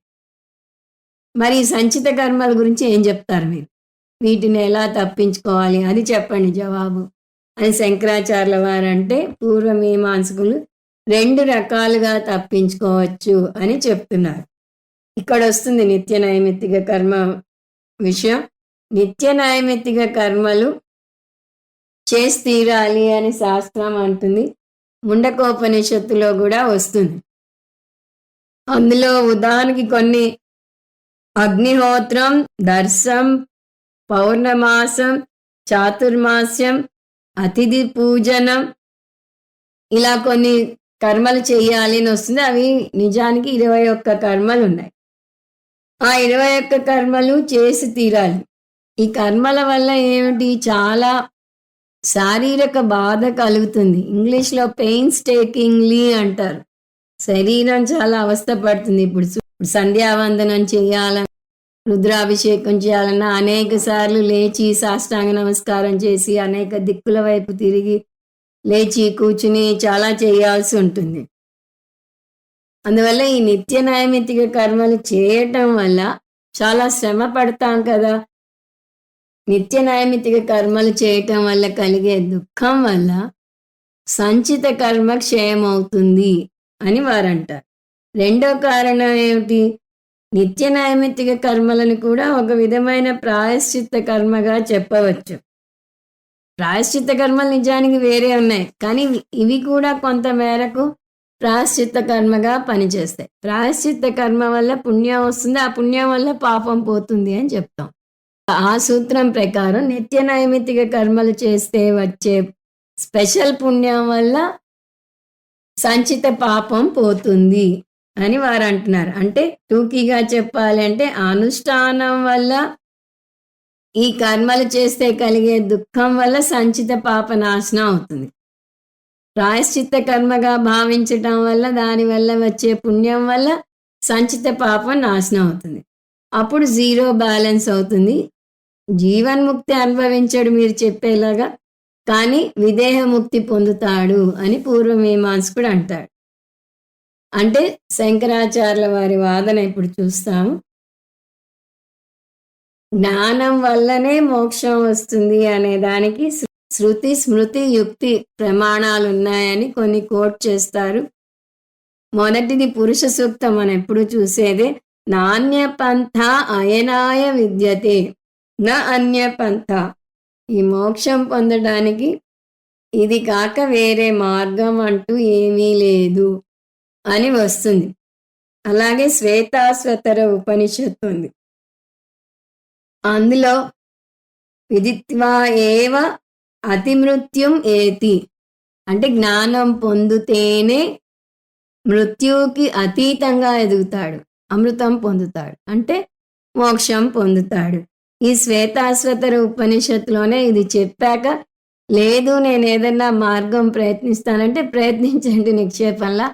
మరి సంచిత కర్మల గురించి ఏం చెప్తారు మీరు? వీటిని ఎలా తప్పించుకోవాలి అది చెప్పండి జవాబు అని శంకరాచార్యుల వారు అంటే పూర్వమీమాంసకులు 2 రకాలుగా తప్పించుకోవచ్చు అని చెప్తున్నారు. ఇక్కడ వస్తుంది నిత్య నైమిత్తిక కర్మ విషయం. నిత్య నైమిత్తిక కర్మలు చేసి తీరాలి అని శాస్త్రం అంటుంది. ముండకోపనిషత్తులో కూడా వస్తుంది. అందులో ఉదాహరణకి కొన్ని అగ్నిహోత్రం, దర్శం, పౌర్ణమాసం, చాతుర్మాస్యం, అతిథి పూజనం, ఇలా కొన్ని కర్మలు చేయాలి అని వస్తుంది. అవి నిజానికి 21 కర్మలు ఉన్నాయి. ఆ 21 కర్మలు చేసి తీరాలి. ఈ కర్మల వల్ల ఏమిటి? చాలా శారీరక బాధ కలుగుతుంది. ఇంగ్లీష్లో పెయిన్స్ టేకింగ్లీ అంటారు. శరీరం చాలా అవస్థ పడుతుంది. ఇప్పుడు సంధ్యావందనం చేయాలన్నా, రుద్రాభిషేకం చేయాలన్నా అనేక సార్లు లేచి సాష్టాంగ నమస్కారం చేసి అనేక దిక్కుల వైపు తిరిగి లేచి కూర్చుని చాలా చేయాల్సి ఉంటుంది. అందువల్ల ఈ నిత్య నైమిత్తిక కర్మలు చేయటం వల్ల చాలా శ్రమ పడతాం కదా. నిత్య నైమిత్తిక కర్మలు చేయటం వల్ల కలిగే దుఃఖం వల్ల సంచిత కర్మ క్షయమవుతుంది అని వారంటారు. రెండో కారణం ఏమిటి? నిత్య నైమిత్తిక కర్మలను కూడా ఒక విధమైన ప్రాయశ్చిత్త కర్మగా చెప్పవచ్చు. ప్రాయశ్చిత్త కర్మలు నిజానికి వేరే ఉన్నాయి, కానీ ఇవి కూడా కొంత మేరకు ప్రాయశ్చిత్త కర్మగా పనిచేస్తాయి. ప్రాయశ్చిత్త కర్మ వల్ల పుణ్యం వస్తుంది, ఆ పుణ్యం వల్ల పాపం పోతుంది అని చెప్తాం. ఆ సూత్రం ప్రకారం నిత్య నైమిత్తిక కర్మలు చేస్తే వచ్చే స్పెషల్ పుణ్యం వల్ల సంచిత పాపం పోతుంది అని వారు అంటున్నారు. అంటే టూకీగా చెప్పాలి అంటే అనుష్ఠానం వల్ల ఈ కర్మలు చేస్తే కలిగే దుఃఖం వల్ల సంచిత పాప నాశనం అవుతుంది. ప్రాయశ్చిత్త కర్మగా భావించటం వల్ల దానివల్ల వచ్చే పుణ్యం వల్ల సంచిత పాపం నాశనం అవుతుంది. అప్పుడు జీరో బ్యాలెన్స్ అవుతుంది. జీవన్ముక్తి అనుభవించడు మీరు చెప్పేలాగా, కానీ విదేహముక్తి పొందుతాడు అని పూర్వమీమాంసకుడు అంటాడు. అంటే శంకరాచార్యుల వారి వాదన ఇప్పుడు చూస్తాము. జ్ఞానం వల్లనే మోక్షం వస్తుంది అనే దానికి శృతి స్మృతి యుక్తి ప్రమాణాలు ఉన్నాయని కొన్ని కోట్ చేస్తారు. మొదటిది పురుష సూక్తం మనం ఎప్పుడు చూసేదే, నాణ్య పంథ అయనాయ విద్యతే నా అన్య పంథ. ఈ మోక్షం పొందడానికి ఇది కాక వేరే మార్గం అంటూ ఏమీ లేదు అని వస్తుంది. అలాగే శ్వేతాశ్వతర ఉపనిషత్తు ఉంది. అందులో విదిత్వా ఏవ అతిమృత్యుం ఏతి, అంటే జ్ఞానం పొందుతేనే మృత్యువుకి అతీతంగా ఎదుగుతాడు, అమృతం పొందుతాడు, అంటే మోక్షం పొందుతాడు. ఈ శ్వేతాశ్వతర ఉపనిషత్తులోనే ఇది చెప్పాక, లేదు నేను ఏదన్నా మార్గం ప్రయత్నిస్తానంటే ప్రయత్నించండి నిక్షేపంలా,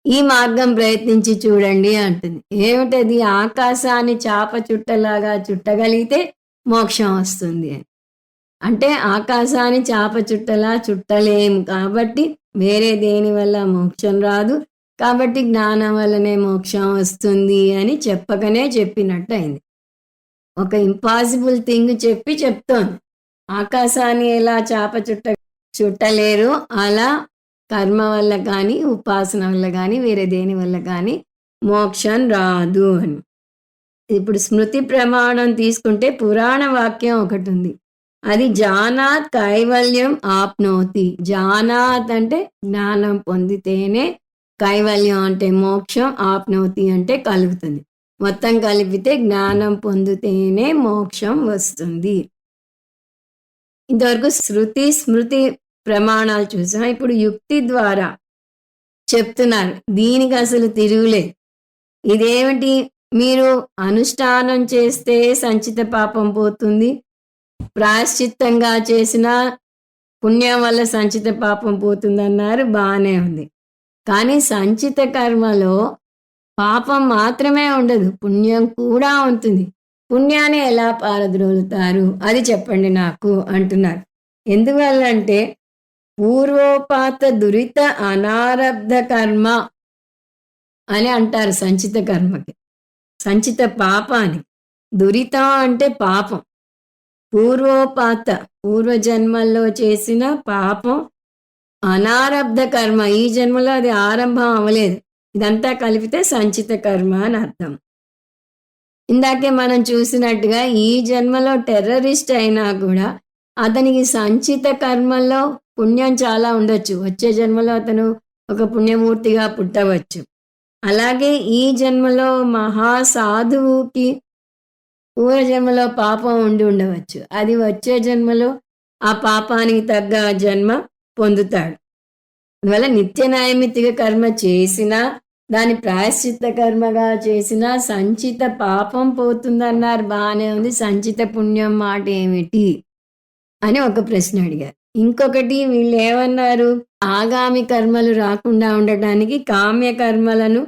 ఈ మార్గం ప్రయత్నించి చూడండి అంటుంది. ఏమిటది? ఆకాశాన్ని చాప చుట్టలాగా చుట్టగలిగితే మోక్షం వస్తుంది అని. అంటే ఆకాశాన్ని చాప చుట్టలా చుట్టలేము కాబట్టి వేరే దేని వల్ల మోక్షం రాదు, కాబట్టి జ్ఞానం వల్లనే మోక్షం వస్తుంది అని చెప్పకనే చెప్పినట్టు అయింది. ఒక ఇంపాసిబుల్ థింగ్ చెప్తోంది. ఆకాశాన్ని ఎలా చాప చుట్టలేరు, అలా కర్మ వల్ల కానీ ఉపాసన వల్ల కానీ వేరే దేని వల్ల కానీ మోక్షం రాదు అని. ఇప్పుడు స్మృతి ప్రమాణం తీసుకుంటే పురాణ వాక్యం ఒకటి ఉంది. అది జానాత్ కైవల్యం ఆప్నోతి. జానాత్ అంటే జ్ఞానం పొందితేనే, కైవల్యం అంటే మోక్షం, ఆప్నోతి అంటే కలుగుతుంది. మొత్తం కలిపితే జ్ఞానం పొందితేనే మోక్షం వస్తుంది. ఇంతవరకు శృతి స్మృతి ప్రమాణాలు చూసాం. ఇప్పుడు యుక్తి ద్వారా చెప్తున్నారు. దీనికి అసలు తిరుగులేదు. ఇదేమిటి? మీరు అనుష్ఠానం చేస్తే సంచిత పాపం పోతుంది, ప్రాయశ్చిత్తంగా చేసిన పుణ్యం వల్ల సంచిత పాపం పోతుంది అన్నారు, బాగానే ఉంది. కానీ సంచిత కర్మలో పాపం మాత్రమే ఉండదు, పుణ్యం కూడా ఉంటుంది. పుణ్యాన్ని ఎలా పారద్రోలుతారు అది చెప్పండి నాకు అంటున్నారు. ఎందువల్లంటే పూర్వోపాత దురిత అనారబ్ధ కర్మ అని అంటారు సంచిత కర్మకి, సంచిత పాపానికి. దురితం అంటే పాపం, పూర్వోపాత పూర్వజన్మల్లో చేసిన పాపం, అనారబ్ధ కర్మ ఈ జన్మలో అది ఆరంభం అవ్వలేదు, ఇదంతా కలిపితే సంచిత కర్మ అని అర్థం. ఇందాకే మనం చూసినట్టుగా ఈ జన్మలో టెర్రరిస్ట్ అయినా కూడా అతనికి సంచిత కర్మల్లో పుణ్యం చాలా ఉండొచ్చు, వచ్చే జన్మలో అతను ఒక పుణ్యమూర్తిగా పుట్టవచ్చు. అలాగే ఈ జన్మలో మహాసాధువుకి పూర్వజన్మలో పాపం ఉండవచ్చు, అది వచ్చే జన్మలో ఆ పాపానికి తగ్గ జన్మ పొందుతాడు. అందువల్ల నిత్య నైమిత్తిక కర్మ చేసినా, దాని ప్రాయశ్చిత్త కర్మగా చేసినా సంచిత పాపం పోతుందన్నారు, బాగానే ఉంది. సంచిత పుణ్యం మాట ఏమిటి అని ఒక ప్రశ్న అడిగారు. ఇంకొకటి వీళ్ళు ఏమన్నారు, ఆగామి కర్మలు రాకుండా ఉండటానికి కామ్య కర్మలను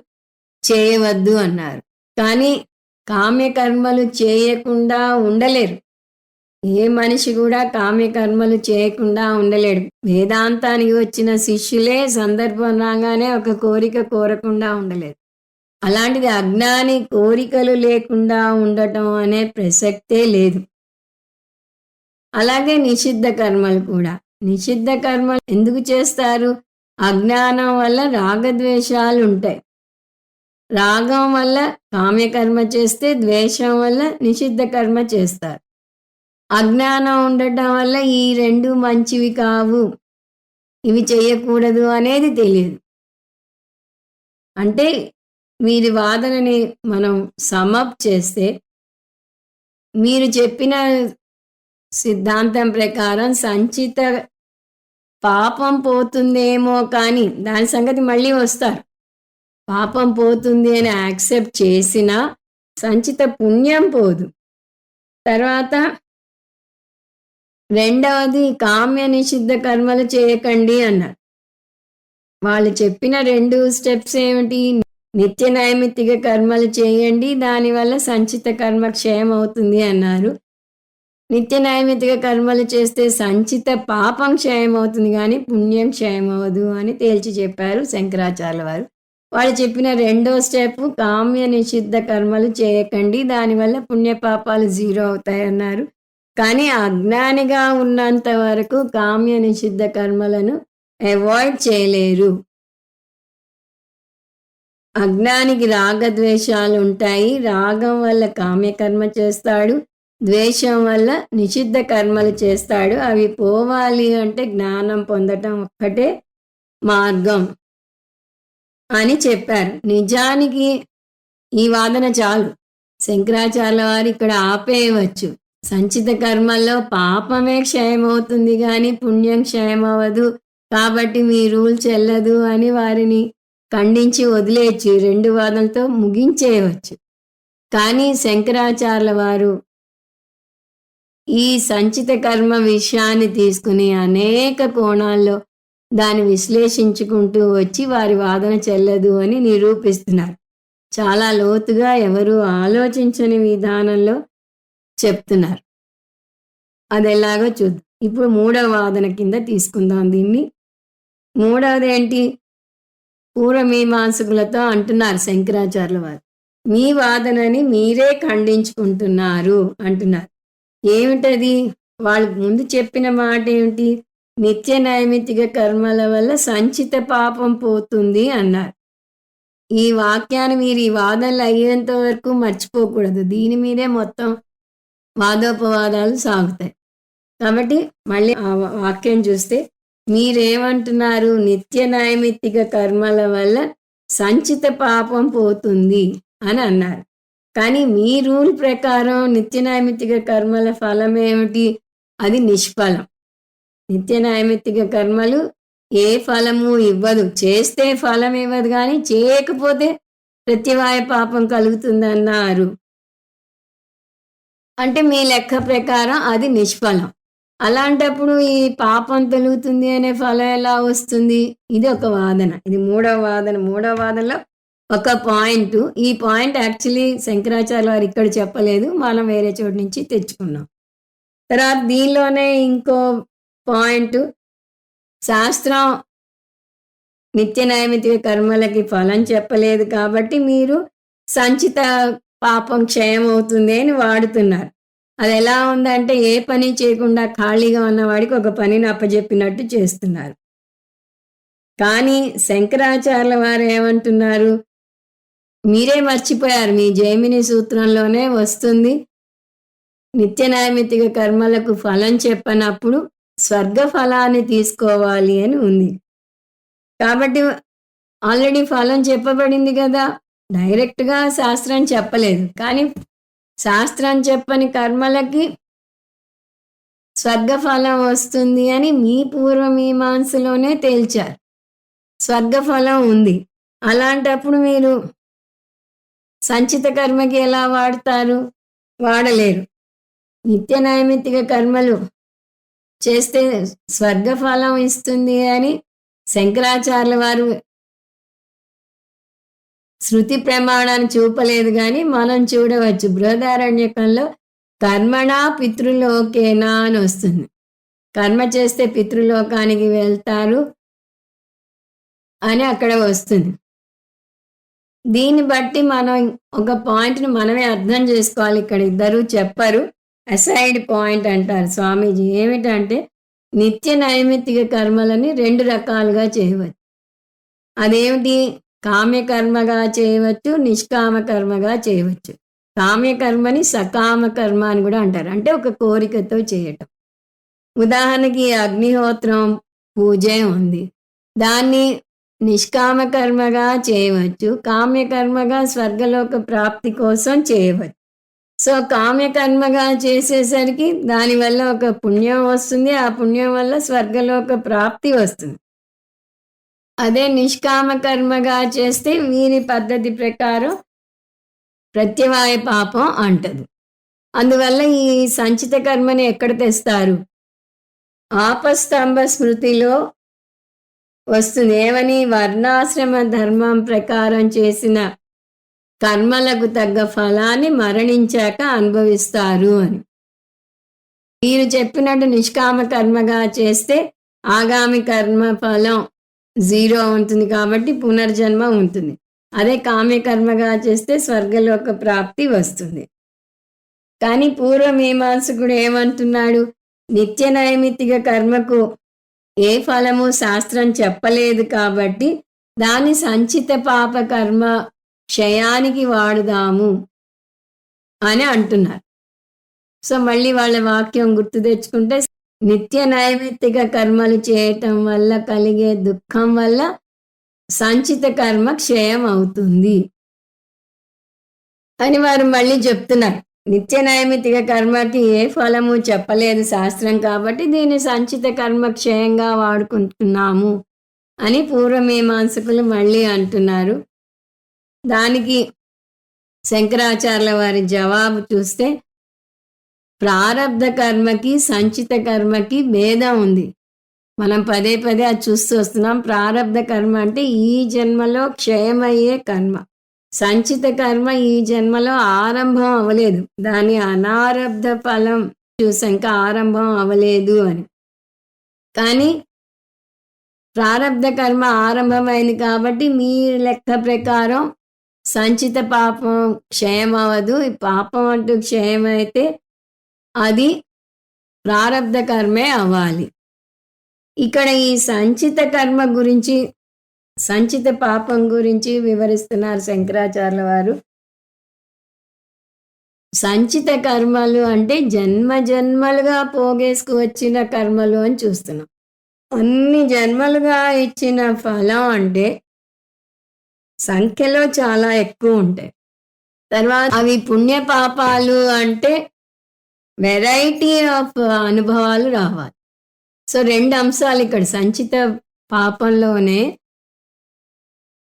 చేయవద్దు అన్నారు. కానీ కామ్య కర్మలు చేయకుండా ఉండలేరు, ఏ మనిషి కూడా కామ్య కర్మలు చేయకుండా ఉండలేడు. వేదాంతానికి వచ్చిన శిష్యులే సందర్భం రాగానే ఒక కోరిక కోరకుండా ఉండలేరు. అలాంటిది అజ్ఞాని కోరికలు లేకుండా ఉండటం అనే ప్రసక్తే లేదు. అలాగే నిషిద్ధ కర్మలు కూడా, నిషిద్ధ కర్మలు ఎందుకు చేస్తారు? అజ్ఞానం వల్ల రాగద్వేషాలు ఉంటాయి. రాగం వల్ల కామ్యకర్మ చేస్తే, ద్వేషం వల్ల నిషిద్ధ కర్మ చేస్తారు. అజ్ఞానం ఉండటం వల్ల ఈ రెండు మంచివి కావు, ఇవి చేయకూడదు అనేది తెలియదు. అంటే వీరి వాదనని మనం సమప్ చేస్తే, మీరు చెప్పిన సిద్ధాంతం ప్రకారం సంచిత పాపం పోతుందేమో, కానీ దాని సంగతి మళ్ళీ వస్తారు. పాపం పోతుంది అని యాక్సెప్ట్ చేసినా సంచిత పుణ్యం పోదు. తర్వాత రెండవది కామ్య నిషిద్ధ కర్మలు చేయకండి అన్నారు. వాళ్ళు చెప్పిన 2 స్టెప్స్ ఏమిటి? నిత్య నైమిత్తిక కర్మలు చేయండి, దానివల్ల సంచిత కర్మ క్షయం అవుతుంది అన్నారు. నిత్య నైమిత్తిక కర్మలు చేస్తే సంచిత పాపం క్షయం అవుతుంది కానీ పుణ్యం క్షయం అవ్వదు అని తేల్చి చెప్పారు శంకరాచార్యుల వారు. వాళ్ళు చెప్పిన 2వ స్టెప్ కామ్య నిషిద్ధ కర్మలు చేయకండి, దానివల్ల పుణ్యపాపాలు 0 అవుతాయి అన్నారు. కానీ అజ్ఞానిగా ఉన్నంత వరకు కామ్య నిషిద్ధ కర్మలను అవాయిడ్ చేయలేరు. అజ్ఞానికి రాగద్వేషాలు ఉంటాయి. రాగం వల్ల కామ్యకర్మ చేస్తాడు, ద్వేషం వల్ల నిషిద్ధ కర్మలు చేస్తాడు. అవి పోవాలి అంటే జ్ఞానం పొందటం ఒక్కటే మార్గం అని చెప్పారు. నిజానికి ఈ వాదన చాలు. శంకరాచార్యుల వారు ఇక్కడ ఆపేయవచ్చు. సంచిత కర్మల్లో పాపమే క్షయమవుతుంది కానీ పుణ్యం క్షయమవ్వదు, కాబట్టి మీ రూల్ చెల్లదు అని వారిని ఖండించి వదిలేయచ్చు. 2 వాదనలతో ముగించేయవచ్చు. కానీ శంకరాచార్యుల వారు ఈ సంచిత కర్మ విషయాన్ని తీసుకుని అనేక కోణాల్లో దాన్ని విశ్లేషించుకుంటూ వచ్చి వారి వాదన చెల్లదు అని నిరూపిస్తున్నారు. చాలా లోతుగా ఎవరు ఆలోచించని విధానంలో చెప్తున్నారు. అది ఎలాగో చూద్దాం. ఇప్పుడు 3వ వాదన కింద తీసుకుందాం దీన్ని. 3వది ఏంటి? పూర్వమీమాంసకులతో అంటున్నారు శంకరాచార్యుల వారు, మీ వాదనని మీరే ఖండించుకుంటున్నారు అంటున్నారు. ఏమిటది? వాళ్ళు ముందు చెప్పిన మాట ఏమిటి? నిత్య నైమిత్తిక కర్మల వల్ల సంచిత పాపం పోతుంది అన్నారు. ఈ వాక్యాన్ని మీరు ఈ వాదనలు అయ్యేంత వరకు మర్చిపోకూడదు. దీని మీదే మొత్తం వాదోపవాదాలు సాగుతాయి. కాబట్టి మళ్ళీ ఆ వాక్యం చూస్తే మీరేమంటున్నారు? నిత్య నైమిత్తిక కర్మల వల్ల సంచిత పాపం పోతుంది అని అన్నారు. కానీ మీ రూల్ ప్రకారం నిత్య నైమిత్తిక కర్మల ఫలం ఏమిటి? అది నిష్ఫలం. నిత్య నైమిత్తిక కర్మలు ఏ ఫలము ఇవ్వదు. చేస్తే ఫలం ఇవ్వదు కానీ చేయకపోతే ప్రత్యవాయ పాపం కలుగుతుందన్నారు. అంటే మీ లెక్క ప్రకారం అది నిష్ఫలం. అలాంటప్పుడు ఈ పాపం తొలుగుతుంది అనే ఫలం ఎలా వస్తుంది? ఇది ఒక వాదన. ఇది 3వ వాదన. 3వ వాదనలో ఒక పాయింట్. ఈ పాయింట్ యాక్చువల్లీ శంకరాచార్య వారు ఇక్కడ చెప్పలేదు, మనం వేరే చోటు నుంచి తెచ్చుకున్నాం. తర్వాత దీనిలోనే ఇంకో పాయింట్, శాస్త్రం నిత్య నైమిత్తిక కర్మలకి ఫలం చెప్పలేదు కాబట్టి మీరు సంచిత పాపం క్షయం అవుతుంది అని వాడుతున్నారు. అది ఎలా ఉందంటే ఏ పని చేయకుండా ఖాళీగా ఉన్నవాడికి ఒక పనిని అప్పజెప్పినట్టు చేస్తున్నారు. కానీ శంకరాచార్యుల వారు ఏమంటున్నారు? మీరే మర్చిపోయారు. మీ జైమిని సూత్రంలోనే వస్తుంది, నిత్య నైమిత్తిక కర్మలకు ఫలం చెప్పనప్పుడు స్వర్గ ఫలాన్ని తీసుకోవాలి అని ఉంది. కాబట్టి ఆల్రెడీ ఫలం చెప్పబడింది కదా, డైరెక్ట్గా శాస్త్రం చెప్పలేదు. కానీ శాస్త్రం చెప్పని కర్మలకి స్వర్గఫలం వస్తుంది అని మీ పూర్వమీమాంసలోనే తేల్చారు. స్వర్గఫలం ఉంది. అలాంటప్పుడు మీరు సంచిత కర్మకి ఎలా వాడతారు? వాడలేరు. నిత్య నైమిత్తిక కర్మలు చేస్తే స్వర్గఫలం ఇస్తుంది అని శంకరాచార్యుల వారు శృతి ప్రమాణాన్ని చూపలేదు, కానీ మనం చూడవచ్చు. బృహదారణ్యకంలో కర్మణా పితృలోకేనా అని వస్తుంది. కర్మ చేస్తే పితృలోకానికి వెళ్తారు అని అక్కడ వస్తుంది. దీన్ని బట్టి మనం ఒక పాయింట్ని మనమే అర్థం చేసుకోవాలి. ఇక్కడ ఇద్దరు చెప్పరు, అసైడ్ పాయింట్ అంటారు స్వామీజీ. ఏమిటంటే నిత్య నైమిత్తిక కర్మలని 2 రకాలుగా చేయవచ్చు. అదేమిటి? కామ్యకర్మగా చేయవచ్చు, నిష్కామ కర్మగా చేయవచ్చు. కామ్యకర్మని సకామ కర్మ అని కూడా అంటారు, అంటే ఒక కోరికతో చేయటం. ఉదాహరణకి అగ్నిహోత్రం పూజే ఉంది, దాన్ని నిష్కామ కర్మగా చేయవచ్చు, కామ్యకర్మగా స్వర్గలోక ప్రాప్తి కోసం చేయవచ్చు. సో కామ్యకర్మగా చేసేసరికి దానివల్ల ఒక పుణ్యం వస్తుంది, ఆ పుణ్యం వల్ల స్వర్గలోక ప్రాప్తి వస్తుంది. అదే నిష్కామ కర్మగా చేస్తే వీరి పద్ధతి ప్రకారం ప్రత్యవాయ పాపం అంటది. అందువల్ల ఈ సంచిత కర్మని ఎక్కడ తెస్తారు? ఆపస్తంభ స్మృతిలో వస్తుంది ఏమని, వర్ణాశ్రమ ధర్మం ప్రకారం చేసిన కర్మలకు తగ్గ ఫలాన్ని మరణించాక అనుభవిస్తారు అని. మీరు చెప్పినట్టు నిష్కామ కర్మగా చేస్తే ఆగామి కర్మ ఫలం 0 ఉంటుంది కాబట్టి పునర్జన్మ ఉంటుంది. అదే కామ్యకర్మగా చేస్తే స్వర్గలోక ప్రాప్తి వస్తుంది. కానీ పూర్వమీమాంసకుడు ఏమంటున్నాడు, నిత్య నైమిత్తిక కర్మకు ఏ ఫలము శాస్త్రం చెప్పలేదు కాబట్టి దాని సంచిత పాప కర్మ క్షయానికి వాడుదాము అని అంటున్నారు. సో మళ్ళీ వాళ్ళ వాక్యం గుర్తు తెచ్చుకుంటే, నిత్య నైమిత్తిక కర్మలు చేయటం వల్ల కలిగే దుఃఖం వల్ల సంచిత కర్మ క్షయం అవుతుంది అని వారు మళ్ళీ చెప్తున్నారు. నిత్య నైమిత్తిక కర్మకి ఏ ఫలము చెప్పలేదు శాస్త్రం కాబట్టి దీన్ని సంచిత కర్మ క్షయంగా వాడుకుంటున్నాము అని పూర్వమీమాంసకులు మళ్ళీ అంటున్నారు. దానికి శంకరాచార్యుల వారి జవాబు చూస్తే, ప్రారబ్ధ కర్మకి సంచిత కర్మకి భేదం ఉంది. మనం పదే పదే అది చూస్తూ వస్తున్నాం. ప్రారబ్ధ కర్మ అంటే ఈ జన్మలో క్షయమయ్యే కర్మ. సంచిత కర్మ ఈ జన్మలో ఆరంభం అవ్వలేదు, దాని అనారబ్ధ ఫలం చూసాం, ఇంకా ఆరంభం అవ్వలేదు అని. కానీ ప్రారబ్ధ కర్మ ఆరంభమైంది కాబట్టి మీ లెక్క ప్రకారం సంచిత పాపం క్షయం అవ్వదు. ఈ పాపం అంటూ క్షయమైతే అది ప్రారబ్ధ కర్మే అవ్వాలి. ఇక్కడ ఈ సంచిత కర్మ గురించి, సంచిత పాపం గురించి వివరిస్తున్నారు శంకరాచార్యుల వారు. సంచిత కర్మలు అంటే జన్మ జన్మలుగా పోగేసుకు వచ్చిన కర్మలు అని చూస్తున్నాం. అన్ని జన్మలుగా ఇచ్చిన ఫలం అంటే సంఖ్యలో చాలా ఎక్కువ ఉంటాయి. తర్వాత అవి పుణ్య పాపాలు అంటే వెరైటీ ఆఫ్ అనుభవాలు రావాలి. సో 2 అంశాలు ఇక్కడ సంచిత పాపంలోనే.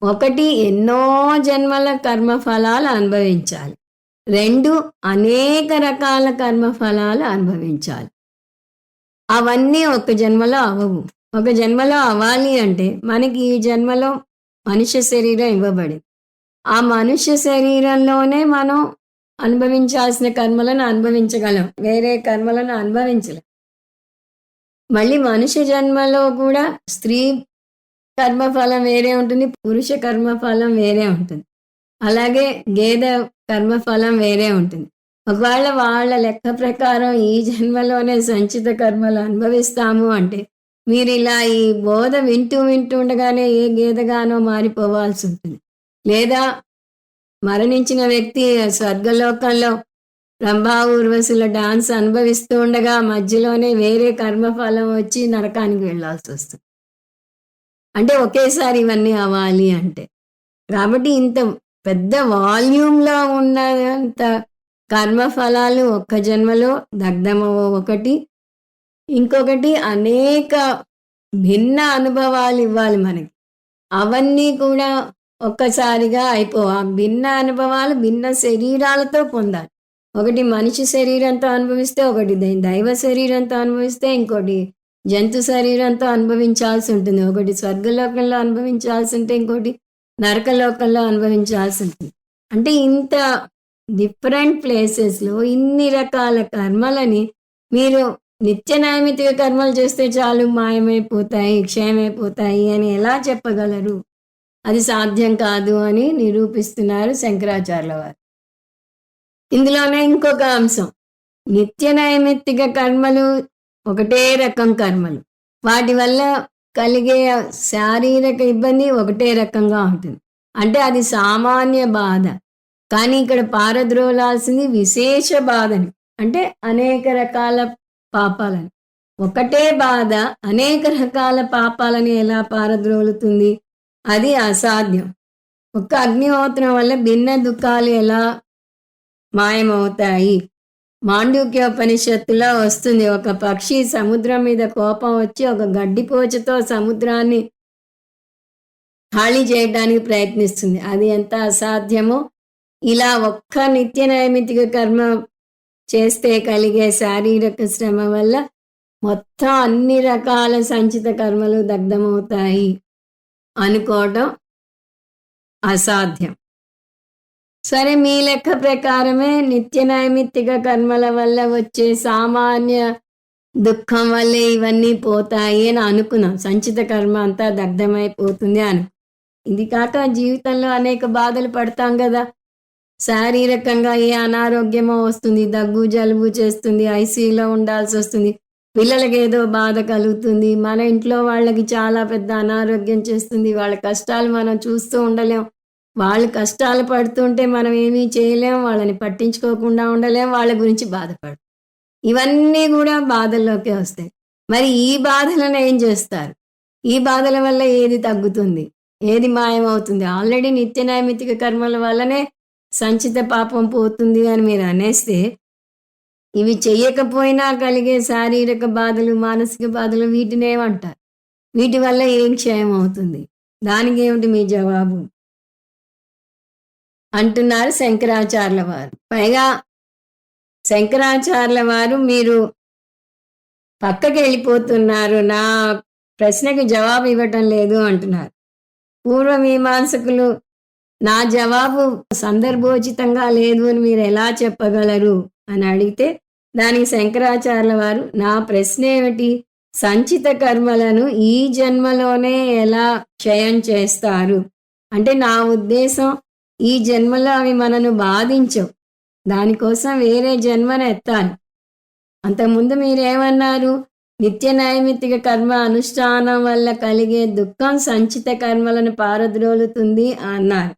ఒకటి, ఎన్నో జన్మల కర్మఫలాలు అనుభవించాలి. 2, అనేక రకాల కర్మఫలాలు అనుభవించాలి. అవన్నీ ఒక జన్మలో అవ్వవు. ఒక జన్మలో అవ్వాలి అంటే మనకి ఈ జన్మలో మనుష్య శరీరం ఇవ్వబడింది. ఆ మనుష్య శరీరంలోనే మనం అనుభవించాల్సిన కర్మలను అనుభవించగలం, వేరే కర్మలను అనుభవించలేం. మళ్ళీ మనుష్య జన్మలో కూడా స్త్రీ కర్మఫలం వేరే ఉంటుంది, పురుష కర్మఫలం వేరే ఉంటుంది. అలాగే గేదె కర్మఫలం వేరే ఉంటుంది. ఒకవేళ వాళ్ళ లెక్క ప్రకారం ఈ జన్మలోనే సంచిత కర్మలు అనుభవిస్తాము అంటే మీరు ఇలా ఈ బోధ వింటూ ఉండగానే ఏ గేదెగానో మారిపోవాల్సి ఉంటుంది. లేదా మరణించిన వ్యక్తి స్వర్గలోకంలో రంభా ఊర్వశుల డాన్స్ అనుభవిస్తూ ఉండగా మధ్యలోనే వేరే కర్మఫలం వచ్చి నరకానికి వెళ్ళాల్సి వస్తుంది. అంటే ఒకేసారి ఇవన్నీ అవ్వాలి అంటే. కాబట్టి ఇంత పెద్ద వాల్యూమ్లో ఉన్నంత కర్మఫలాలు ఒక్క జన్మలో దగ్ధమవో ఒకటి, ఇంకొకటి అనేక భిన్న అనుభవాలు ఇవ్వాలి మనకి. అవన్నీ కూడా ఒక్కసారిగా అయిపోవు. భిన్న అనుభవాలు భిన్న శరీరాలతో పొందాలి. ఒకటి మనిషి శరీరంతో అనుభవిస్తే, ఒకటి దైవ శరీరంతో అనుభవిస్తే, ఇంకోటి జంతు శరీరంతో అనుభవించాల్సి ఉంటుంది. ఒకటి స్వర్గలోకంలో అనుభవించాల్సి ఉంటే, ఇంకోటి నరకలోకంలో అనుభవించాల్సి ఉంటుంది. అంటే ఇంత డిఫరెంట్ ప్లేసెస్లో ఇన్ని రకాల కర్మలని మీరు నిత్య నైమిత్తిక కర్మలు చేస్తే చాలు మాయమైపోతాయి, క్షయమైపోతాయి అని ఎలా చెప్పగలరు? అది సాధ్యం కాదు అని నిరూపిస్తున్నారు శంకరాచార్యుల వారు. ఇందులోనే ఇంకొక అంశం, నిత్య నైమిత్తిక కర్మలు ఒకటే రకం కర్మలు, వాటి వల్ల కలిగే శారీరక ఇబ్బంది ఒకటే రకంగా ఉంటుంది. అంటే అది సామాన్య బాధ. కానీ ఇక్కడ పారద్రోలాల్సింది విశేష బాధని, అంటే అనేక రకాల పాపాలని. ఒకటే బాధ అనేక రకాల పాపాలని ఎలా పారద్రోలుతుంది? అది అసాధ్యం. ఒక్క అగ్నిహోత్రం వల్ల భిన్న దుఃఖాలు ఎలా మాయమవుతాయి? మాండూక్యోపనిషత్తులో వస్తుంది, ఒక పక్షి సముద్రం మీద కోపం వచ్చి ఒక గడ్డిపోచతో సముద్రాన్ని ఖాళీ చేయడానికి ప్రయత్నిస్తుంది. అది ఎంత అసాధ్యమో ఇలా ఒక్క నిత్య నైమిత్తిక కర్మ చేస్తే కలిగే శారీరక శ్రమ వల్ల మొత్తం అన్ని రకాల సంచిత కర్మలు దగ్ధమవుతాయి అనుకోవటం అసాధ్యం. సరే, మీ లెక్క ప్రకారమే నిత్య నైమిత్తిక కర్మల వల్ల వచ్చే సామాన్య దుఃఖం వల్లే ఇవన్నీ పోతాయి అని అనుకున్నాం. సంచిత కర్మ అంతా దగ్ధమైపోతుంది అని. ఇది కాక జీవితంలో అనేక బాధలు పడతాం కదా. శారీరకంగా ఏ అనారోగ్యమో వస్తుంది, దగ్గు జలుబు చేస్తుంది, ఐసీయూలో ఉండాల్సి వస్తుంది, పిల్లలకి ఏదో బాధ కలుగుతుంది, మన ఇంట్లో వాళ్ళకి చాలా పెద్ద అనారోగ్యం చేస్తుంది, వాళ్ళ కష్టాలు మనం చూస్తూ ఉండలేం, వాళ్ళు కష్టాలు పడుతుంటే మనం ఏమీ చేయలేం, వాళ్ళని పట్టించుకోకుండా ఉండలేం, వాళ్ళ గురించి బాధపడు. ఇవన్నీ కూడా బాధల్లోకే వస్తాయి. మరి ఈ బాధలను ఏం చేస్తారు? ఈ బాధల వల్ల ఏది తగ్గుతుంది, ఏది మాయమవుతుంది? ఆల్రెడీ నిత్య నైమిత్తిక కర్మల వల్లనే సంచిత పాపం పోతుంది అని మీరు అనేస్తే, ఇవి చెయ్యకపోయినా కలిగే శారీరక బాధలు, మానసిక బాధలు వీటిని ఏమంటారు? వీటి వల్ల ఏం క్షయం అవుతుంది? దానికి ఏమిటి మీ జవాబు అంటున్నారు శంకరాచార్యుల వారు. పైగా శంకరాచార్యుల వారు మీరు పక్కకి వెళ్ళిపోతున్నారు, నా ప్రశ్నకి జవాబు ఇవ్వటం లేదు అంటున్నారు. పూర్వమీమాంసకులు నా జవాబు సందర్భోచితంగా లేదు అని మీరు ఎలా చెప్పగలరు అని అడిగితే, దానికి శంకరాచార్యుల వారు, నా ప్రశ్న ఏమిటి, సంచిత కర్మలను ఈ జన్మలోనే ఎలా క్షయం చేస్తారు అంటే, నా ఉద్దేశం ఈ జన్మలో అవి మనను బాధించవు, దానికోసం వేరే జన్మను ఎత్తాలి. అంతకుముందు మీరేమన్నారు? నిత్య నైమిత్తిక కర్మ అనుష్ఠానం వల్ల కలిగే దుఃఖం సంచిత కర్మలను పారద్రోలుతుంది అన్నారు.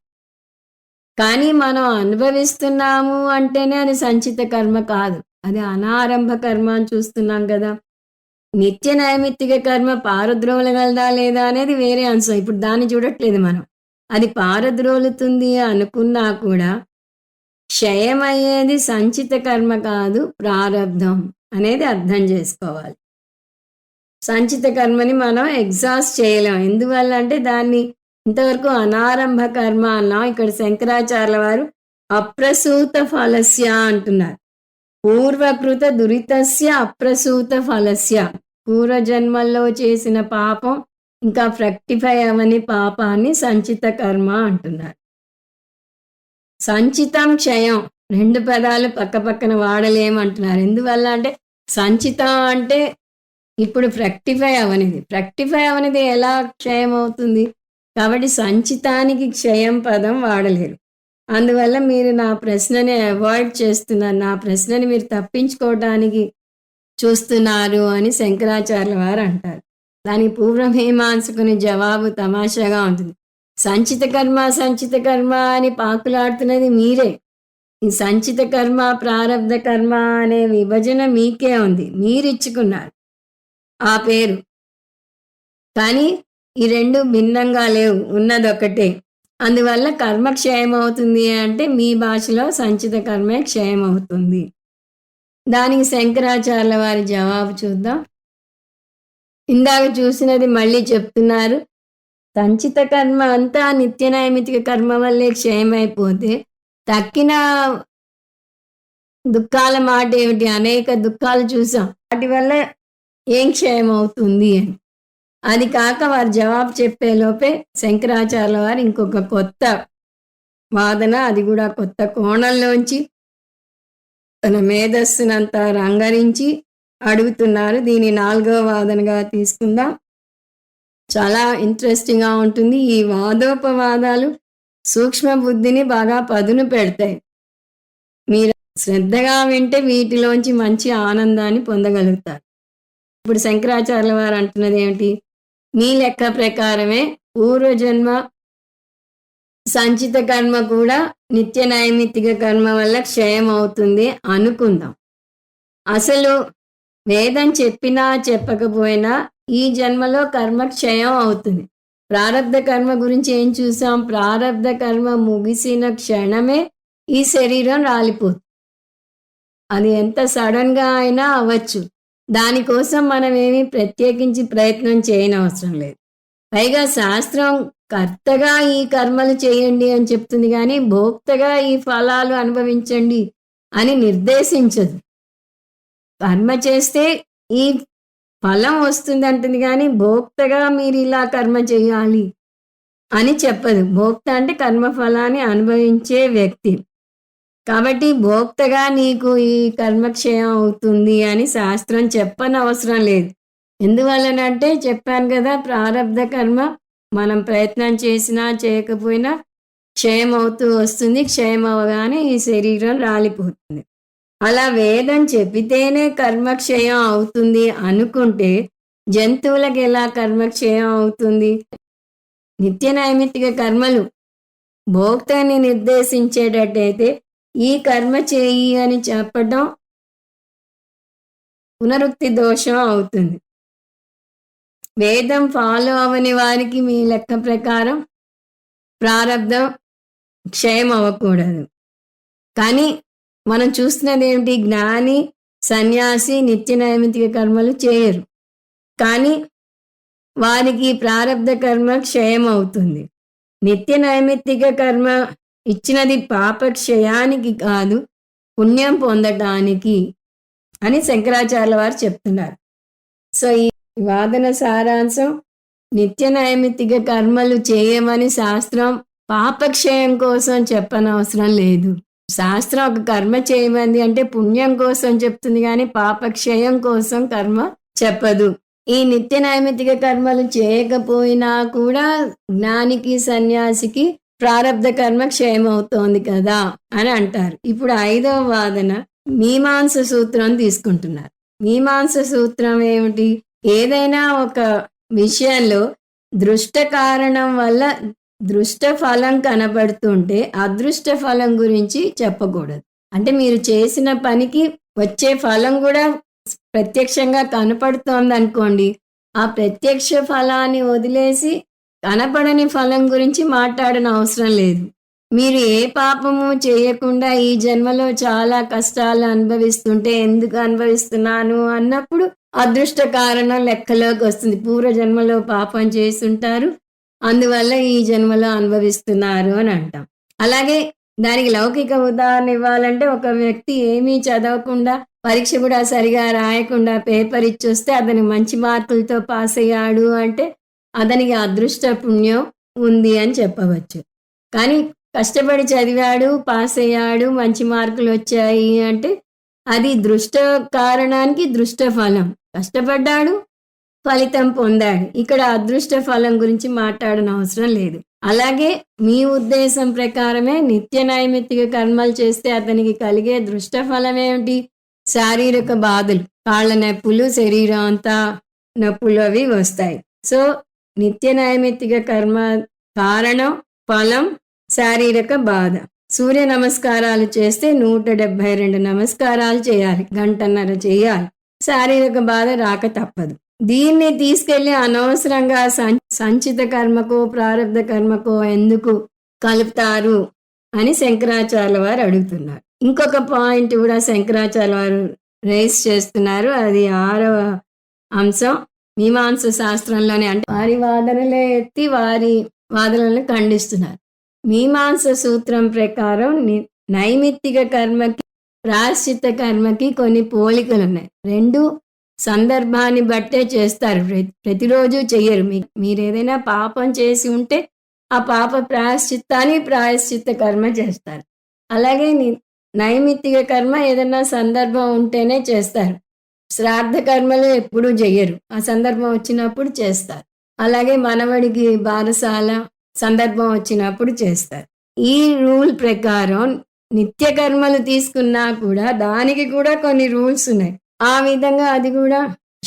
కానీ మనం అనుభవిస్తున్నాము అంటేనే అది సంచిత కర్మ కాదు, అది అనారంభ కర్మ అని చూస్తున్నాం కదా. నిత్య నైమిత్తిక కర్మ పారద్రోలగలదా లేదా అనేది వేరే అంశం, ఇప్పుడు దాన్ని చూడట్లేదు మనం. అది పారద్రోలుతుంది అనుకున్నా కూడా క్షయమయ్యేది సంచిత కర్మ కాదు, ప్రారబ్ధం అనేది అర్థం చేసుకోవాలి. సంచిత కర్మని మనం ఎగ్జాస్ట్ చేయలేం. ఎందువల్ల అంటే దాన్ని ఇంతవరకు అనారంభ కర్మ అన్నాం. ఇక్కడ శంకరాచార్యుల వారు అప్రసూత ఫలస్య అంటున్నారు. పూర్వకృత దురితస్య అప్రసూత ఫలస్య, పూర్వజన్మల్లో చేసిన పాపం ఇంకా ఫ్రక్టిఫై అవని పాపాన్ని సంచిత కర్మ అంటున్నారు. సంచితం క్షయం రెండు పదాలు పక్క పక్కన వాడలేమంటున్నారు. ఎందువల్ల అంటే సంచితం అంటే ఇప్పుడు ఫ్రక్టిఫై అవనిది, ఫ్రక్టిఫై అవనిది ఎలా క్షయం అవుతుంది? కాబట్టి సంచితానికి క్షయం పదం వాడలేరు. అందువల్ల మీరు నా ప్రశ్నని అవాయిడ్ చేస్తున్నారు, నా ప్రశ్నని మీరు తప్పించుకోవడానికి చూస్తున్నారు అని శంకరాచార్యుల వారు అంటారు. దానికి పూర్వమీమాంసకుని జవాబు తమాషాగా ఉంటుంది. సంచిత కర్మ అని పాకులాడుతున్నది మీరే. ఈ సంచిత కర్మ ప్రారబ్ధ కర్మ అనే విభజన మీకే ఉంది, మీరిచ్చుకున్నారు ఆ పేరు. కానీ ఈ రెండు భిన్నంగా లేవు, ఉన్నదొకటే. అందువల్ల కర్మ క్షయం అవుతుంది అంటే మీ భాషలో సంచిత కర్మే క్షయం అవుతుంది. దానికి శంకరాచార్యుల వారి జవాబు చూద్దాం. ఇందాక చూసినది మళ్ళీ చెప్తున్నారు. సంచిత కర్మ అంతా నిత్య నైమిత్తిక కర్మ వల్లే క్షయమైపోతే తక్కిన దుఃఖాల మాట ఏమిటి? అనేక దుఃఖాలు చూసాం, వాటి వల్ల ఏం క్షయం అవుతుంది అని. అది కాక వారు జవాబు చెప్పే లోపే శంకరాచార్యుల వారు ఇంకొక కొత్త వాదన, అది కూడా కొత్త కోణంలోంచి తన మేధస్సునంతా రంగరించి అడుగుతున్నారు. దీని 4వ వాదనగా తీసుకుందాం. చాలా ఇంట్రెస్టింగ్గా ఉంటుంది. ఈ వాదోపవాదాలు సూక్ష్మ బుద్ధిని బాగా పదును పెడతాయి. మీరు శ్రద్ధగా వింటే వీటిలోంచి మంచి ఆనందాన్ని పొందగలుగుతారు. ఇప్పుడు శంకరాచార్యుల వారు అంటున్నది ఏమిటి? మీ లెక్క ప్రకారమే పూర్వజన్మ సంచిత కర్మ కూడా నిత్య నైమిత్తిక కర్మ వల్ల క్షయం అవుతుంది అనుకుందాం. అసలు వేదం చెప్పినా చెప్పకపోయినా ఈ జన్మలో కర్మ క్షయం అవుతుంది. ప్రారబ్ధ కర్మ గురించి ఏం చూసాం? ప్రారబ్ధ కర్మ ముగిసిన క్షణమే ఈ శరీరం రాలిపోతుంది. అది ఎంత సడన్గా అయినా అవ్వచ్చు. దానికోసం మనం ఏమీ ప్రత్యేకించి ప్రయత్నం చేయనవసరం లేదు. పైగా శాస్త్రం కర్తగా ఈ కర్మలు చేయండి అని చెప్తుంది, కానీ భోక్తగా ఈ ఫలాలు అనుభవించండి అని నిర్దేశించదు. కర్మ చేస్తే ఈ ఫలం వస్తుంది అంటుంది కానీ భోక్తగా మీరు ఇలా కర్మ చేయాలి అని చెప్పదు. భోక్త అంటే కర్మఫలాన్ని అనుభవించే వ్యక్తి. కాబట్టి భోక్తగా నీకు ఈ కర్మక్షయం అవుతుంది అని శాస్త్రం చెప్పనవసరం లేదు. ఎందువల్లనంటే చెప్పాను కదా, ప్రారబ్ధ కర్మ మనం ప్రయత్నం చేసినా చేయకపోయినా క్షయం అవుతూ వస్తుంది. క్షయం అవ్వగానే ఈ శరీరం రాలిపోతుంది. అలా వేదం చెప్పితేనే కర్మక్షయం అవుతుంది అనుకుంటే జంతువులకు ఎలా కర్మక్షయం అవుతుంది? నిత్య నైమిత్తిక కర్మలు భోక్తని నిర్దేశించేటట్టయితే ఈ కర్మ చేయి అని చెప్పడం పునరుక్తి దోషం అవుతుంది. వేదం ఫాలో అవని వారికి మీ లెక్క ప్రకారం ప్రారబ్ధం క్షయం అవ్వకూడదు. కానీ మనం చూస్తున్నది ఏమిటి? జ్ఞాని, సన్యాసి నిత్య నైమిత్తిక కర్మలు చేయరు, కానీ వారికి ప్రారబ్ధ కర్మ క్షయం అవుతుంది. నిత్య నైమిత్తిక కర్మ ఇచ్చినది పాప క్షయానికి కాదు, పుణ్యం పొందటానికి అని శంకరాచార్యుల వారు చెప్తున్నారు. సో ఈ వాదన సారాంశం, నిత్య నైమిత్తిక కర్మలు చేయమని శాస్త్రం పాపక్షయం కోసం చెప్పనవసరం లేదు. శాస్త్రం ఒక కర్మ చేయమంది అంటే పుణ్యం కోసం చెప్తుంది, కానీ పాపక్షయం కోసం కర్మ చెప్పదు. ఈ నిత్య నైమిత్తిక కర్మలు చేయకపోయినా కూడా జ్ఞానికి, సన్యాసికి ప్రారబ్ధ కర్మ క్షయం అవుతోంది కదా అని అంటారు. ఇప్పుడు 5వ వాదన మీమాంస సూత్రం తీసుకుంటున్నారు. మీమాంస సూత్రం ఏమిటి? ఏదైనా ఒక విషయంలో దృష్ట కారణం వల్ల దృష్ట ఫలం కనబడుతుంటే అదృష్ట ఫలం గురించి చెప్పకూడదు. అంటే మీరు చేసిన పనికి వచ్చే ఫలం కూడా ప్రత్యక్షంగా కనపడుతోంది అనుకోండి, ఆ ప్రత్యక్ష ఫలాన్ని వదిలేసి కనపడని ఫలం గురించి మాట్లాడని అవసరం లేదు. మీరు ఏ పాపము చేయకుండా ఈ జన్మలో చాలా కష్టాలు అనుభవిస్తుంటే ఎందుకు అనుభవిస్తున్నాను అన్నప్పుడు అదృష్ట కారణం లెక్కలోకి వస్తుంది. పూర్వ జన్మలో పాపం చేసుంటారు, అందువల్ల ఈ జన్మలో అనుభవిస్తున్నారు అని అంటాం. అలాగే దానికి లౌకిక ఉదాహరణ ఇవ్వాలంటే, ఒక వ్యక్తి ఏమీ చదవకుండా, పరీక్ష కూడా సరిగా రాయకుండా పేపర్ ఇచ్చొస్తే అతను మంచి మార్కులతో పాస్ అయ్యాడు అంటే అతనికి అదృష్ట పుణ్యం ఉంది అని చెప్పవచ్చు. కానీ కష్టపడి చదివాడు, పాస్ అయ్యాడు, మంచి మార్కులు వచ్చాయి అంటే అది దృష్ట కారణానికి దృష్ట ఫలం. కష్టపడ్డాడు, ఫలితం పొందాడు. ఇక్కడ అదృష్ట ఫలం గురించి మాట్లాడని అవసరం లేదు. అలాగే మీ ఉద్దేశం ప్రకారమే నిత్య నైమిత్తిక కర్మలు చేస్తే అతనికి కలిగే దృష్ట ఫలం ఏమిటి? శారీరక బాధలు, కాళ్ళ నొప్పులు, శరీరం అంతా నొప్పులు అవి వస్తాయి. సో నిత్య నైమిత్తిక కర్మ కారణం, ఫలం శారీరక బాధ. సూర్య నమస్కారాలు చేస్తే 172 నమస్కారాలు చేయాలి, గంటన్నర చేయాలి. శారీరక బాధ రాక తప్పదు. దీన్ని తీసుకెళ్లి అనవసరంగా సంచిత కర్మకో ప్రారబ్ధ కర్మకో ఎందుకు కలుపుతారు అని శంకరాచార్యుల వారు అడుగుతున్నారు. ఇంకొక పాయింట్ కూడా శంకరాచార్యుల వారు రైజ్ చేస్తున్నారు. అది 6వ అంశం మీమాంస శాస్త్రంలోనే. అంటే వారి వాదనలే ఎత్తి వారి వాదనలను ఖండిస్తున్నారు. మీమాంస సూత్రం ప్రకారం నైమిత్తిక కర్మకి ప్రాయశ్చిత్త కర్మకి కొన్ని పోలికలు ఉన్నాయి. రెండు సందర్భాన్ని బట్టే చేస్తారు, ప్రతిరోజు చెయ్యరు. మీరు ఏదైనా పాపం చేసి ఉంటే ఆ పాప ప్రాయశ్చిత్త కర్మ చేస్తారు. అలాగే నైమిత్తిక కర్మ ఏదైనా సందర్భం ఉంటేనే చేస్తారు. శ్రాద్ధ కర్మలు ఎప్పుడూ చెయ్యరు, ఆ సందర్భం వచ్చినప్పుడు చేస్తారు. అలాగే మనవడికి బారసాల సందర్భం వచ్చినప్పుడు చేస్తారు. ఈ రూల్ ప్రకారం నిత్య కర్మలు తీసుకున్నా కూడా దానికి కూడా కొన్ని రూల్స్ ఉన్నాయి. ఆ విధంగా అది కూడా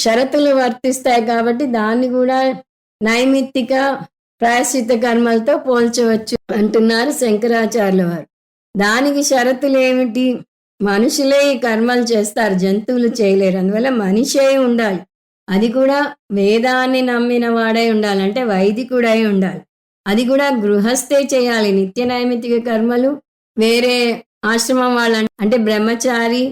షరతులు వర్తిస్తాయి కాబట్టి దాన్ని కూడా నైమిత్తిక ప్రాయశ్చిత్త కర్మలతో పోల్చవచ్చు అంటున్నారు శంకరాచార్యుల వారు. దానికి షరతులు ఏమిటి? మనుషులే ఈ కర్మలు చేస్తారు, జంతువులు చేయలేరు. అందువల్ల మనిషే ఉండాలి, అది కూడా వేదాన్ని నమ్మిన వాడై ఉండాలి, అంటే వైదికుడై ఉండాలి. అది కూడా గృహస్థే చేయాలి. నిత్య నైమిత్తిక కర్మలు వేరే ఆశ్రమం వాళ్ళ అంటే బ్రహ్మచారి,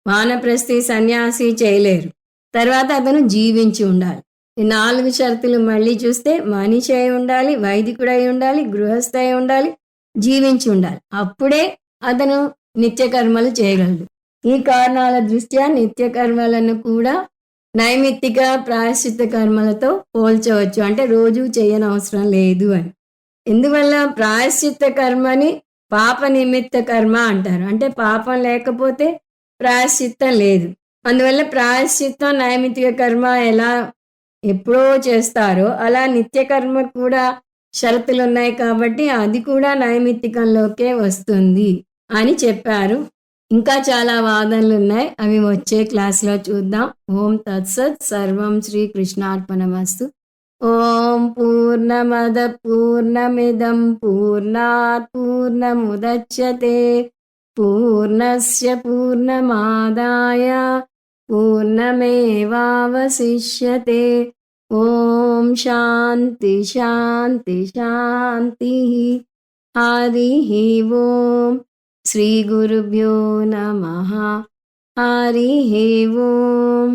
వానప్రస్థి, సన్యాసి చేయలేరు. తర్వాత అతను జీవించి ఉండాలి. ఈ 4 షరతులు మళ్ళీ చూస్తే మనిషి అయి ఉండాలి, వైదికుడై ఉండాలి, గృహస్థ అయి ఉండాలి, జీవించి ఉండాలి. అప్పుడే అతను నిత్య కర్మలు చేయగలడు. ఈ కారణాల దృష్ట్యా నిత్య కర్మలను కూడా నైమిత్తిక ప్రాయశ్చిత్త కర్మలతో పోల్చవచ్చు. అంటే రోజు చేయనవసరం లేదు అని. ఎందువల్ల ప్రాయశ్చిత్త కర్మని పాప నిమిత్త కర్మ అంటారు. అంటే పాపం లేకపోతే ప్రాయశ్చిత్తం లేదు. అందువల్ల ప్రాయశ్చిత్తం నైమిత్తిక కర్మ ఎలా ఎప్పుడో చేస్తారో అలా నిత్య కర్మ కూడా షరతులున్నాయి కాబట్టి అది కూడా నైమిత్తికంలోకే వస్తుంది అని చెప్పారు. ఇంకా చాలా వాదనలున్నాయి. అవి వచ్చే క్లాస్‌లో చూద్దాం. ఓం తత్సత్. సర్వం శ్రీకృష్ణార్పణమస్తు. ఓం పూర్ణమద పూర్ణమిదం పూర్ణాత్ పూర్ణముదచ్యతే పూర్ణస్య పూర్ణమాదాయ పూర్ణమేవావశిష్యతే. ఓం శాంతి శాంతి శాంతి. హరిః ఓం. శ్రీ గురుభ్యో నమః. హరిః ఓం.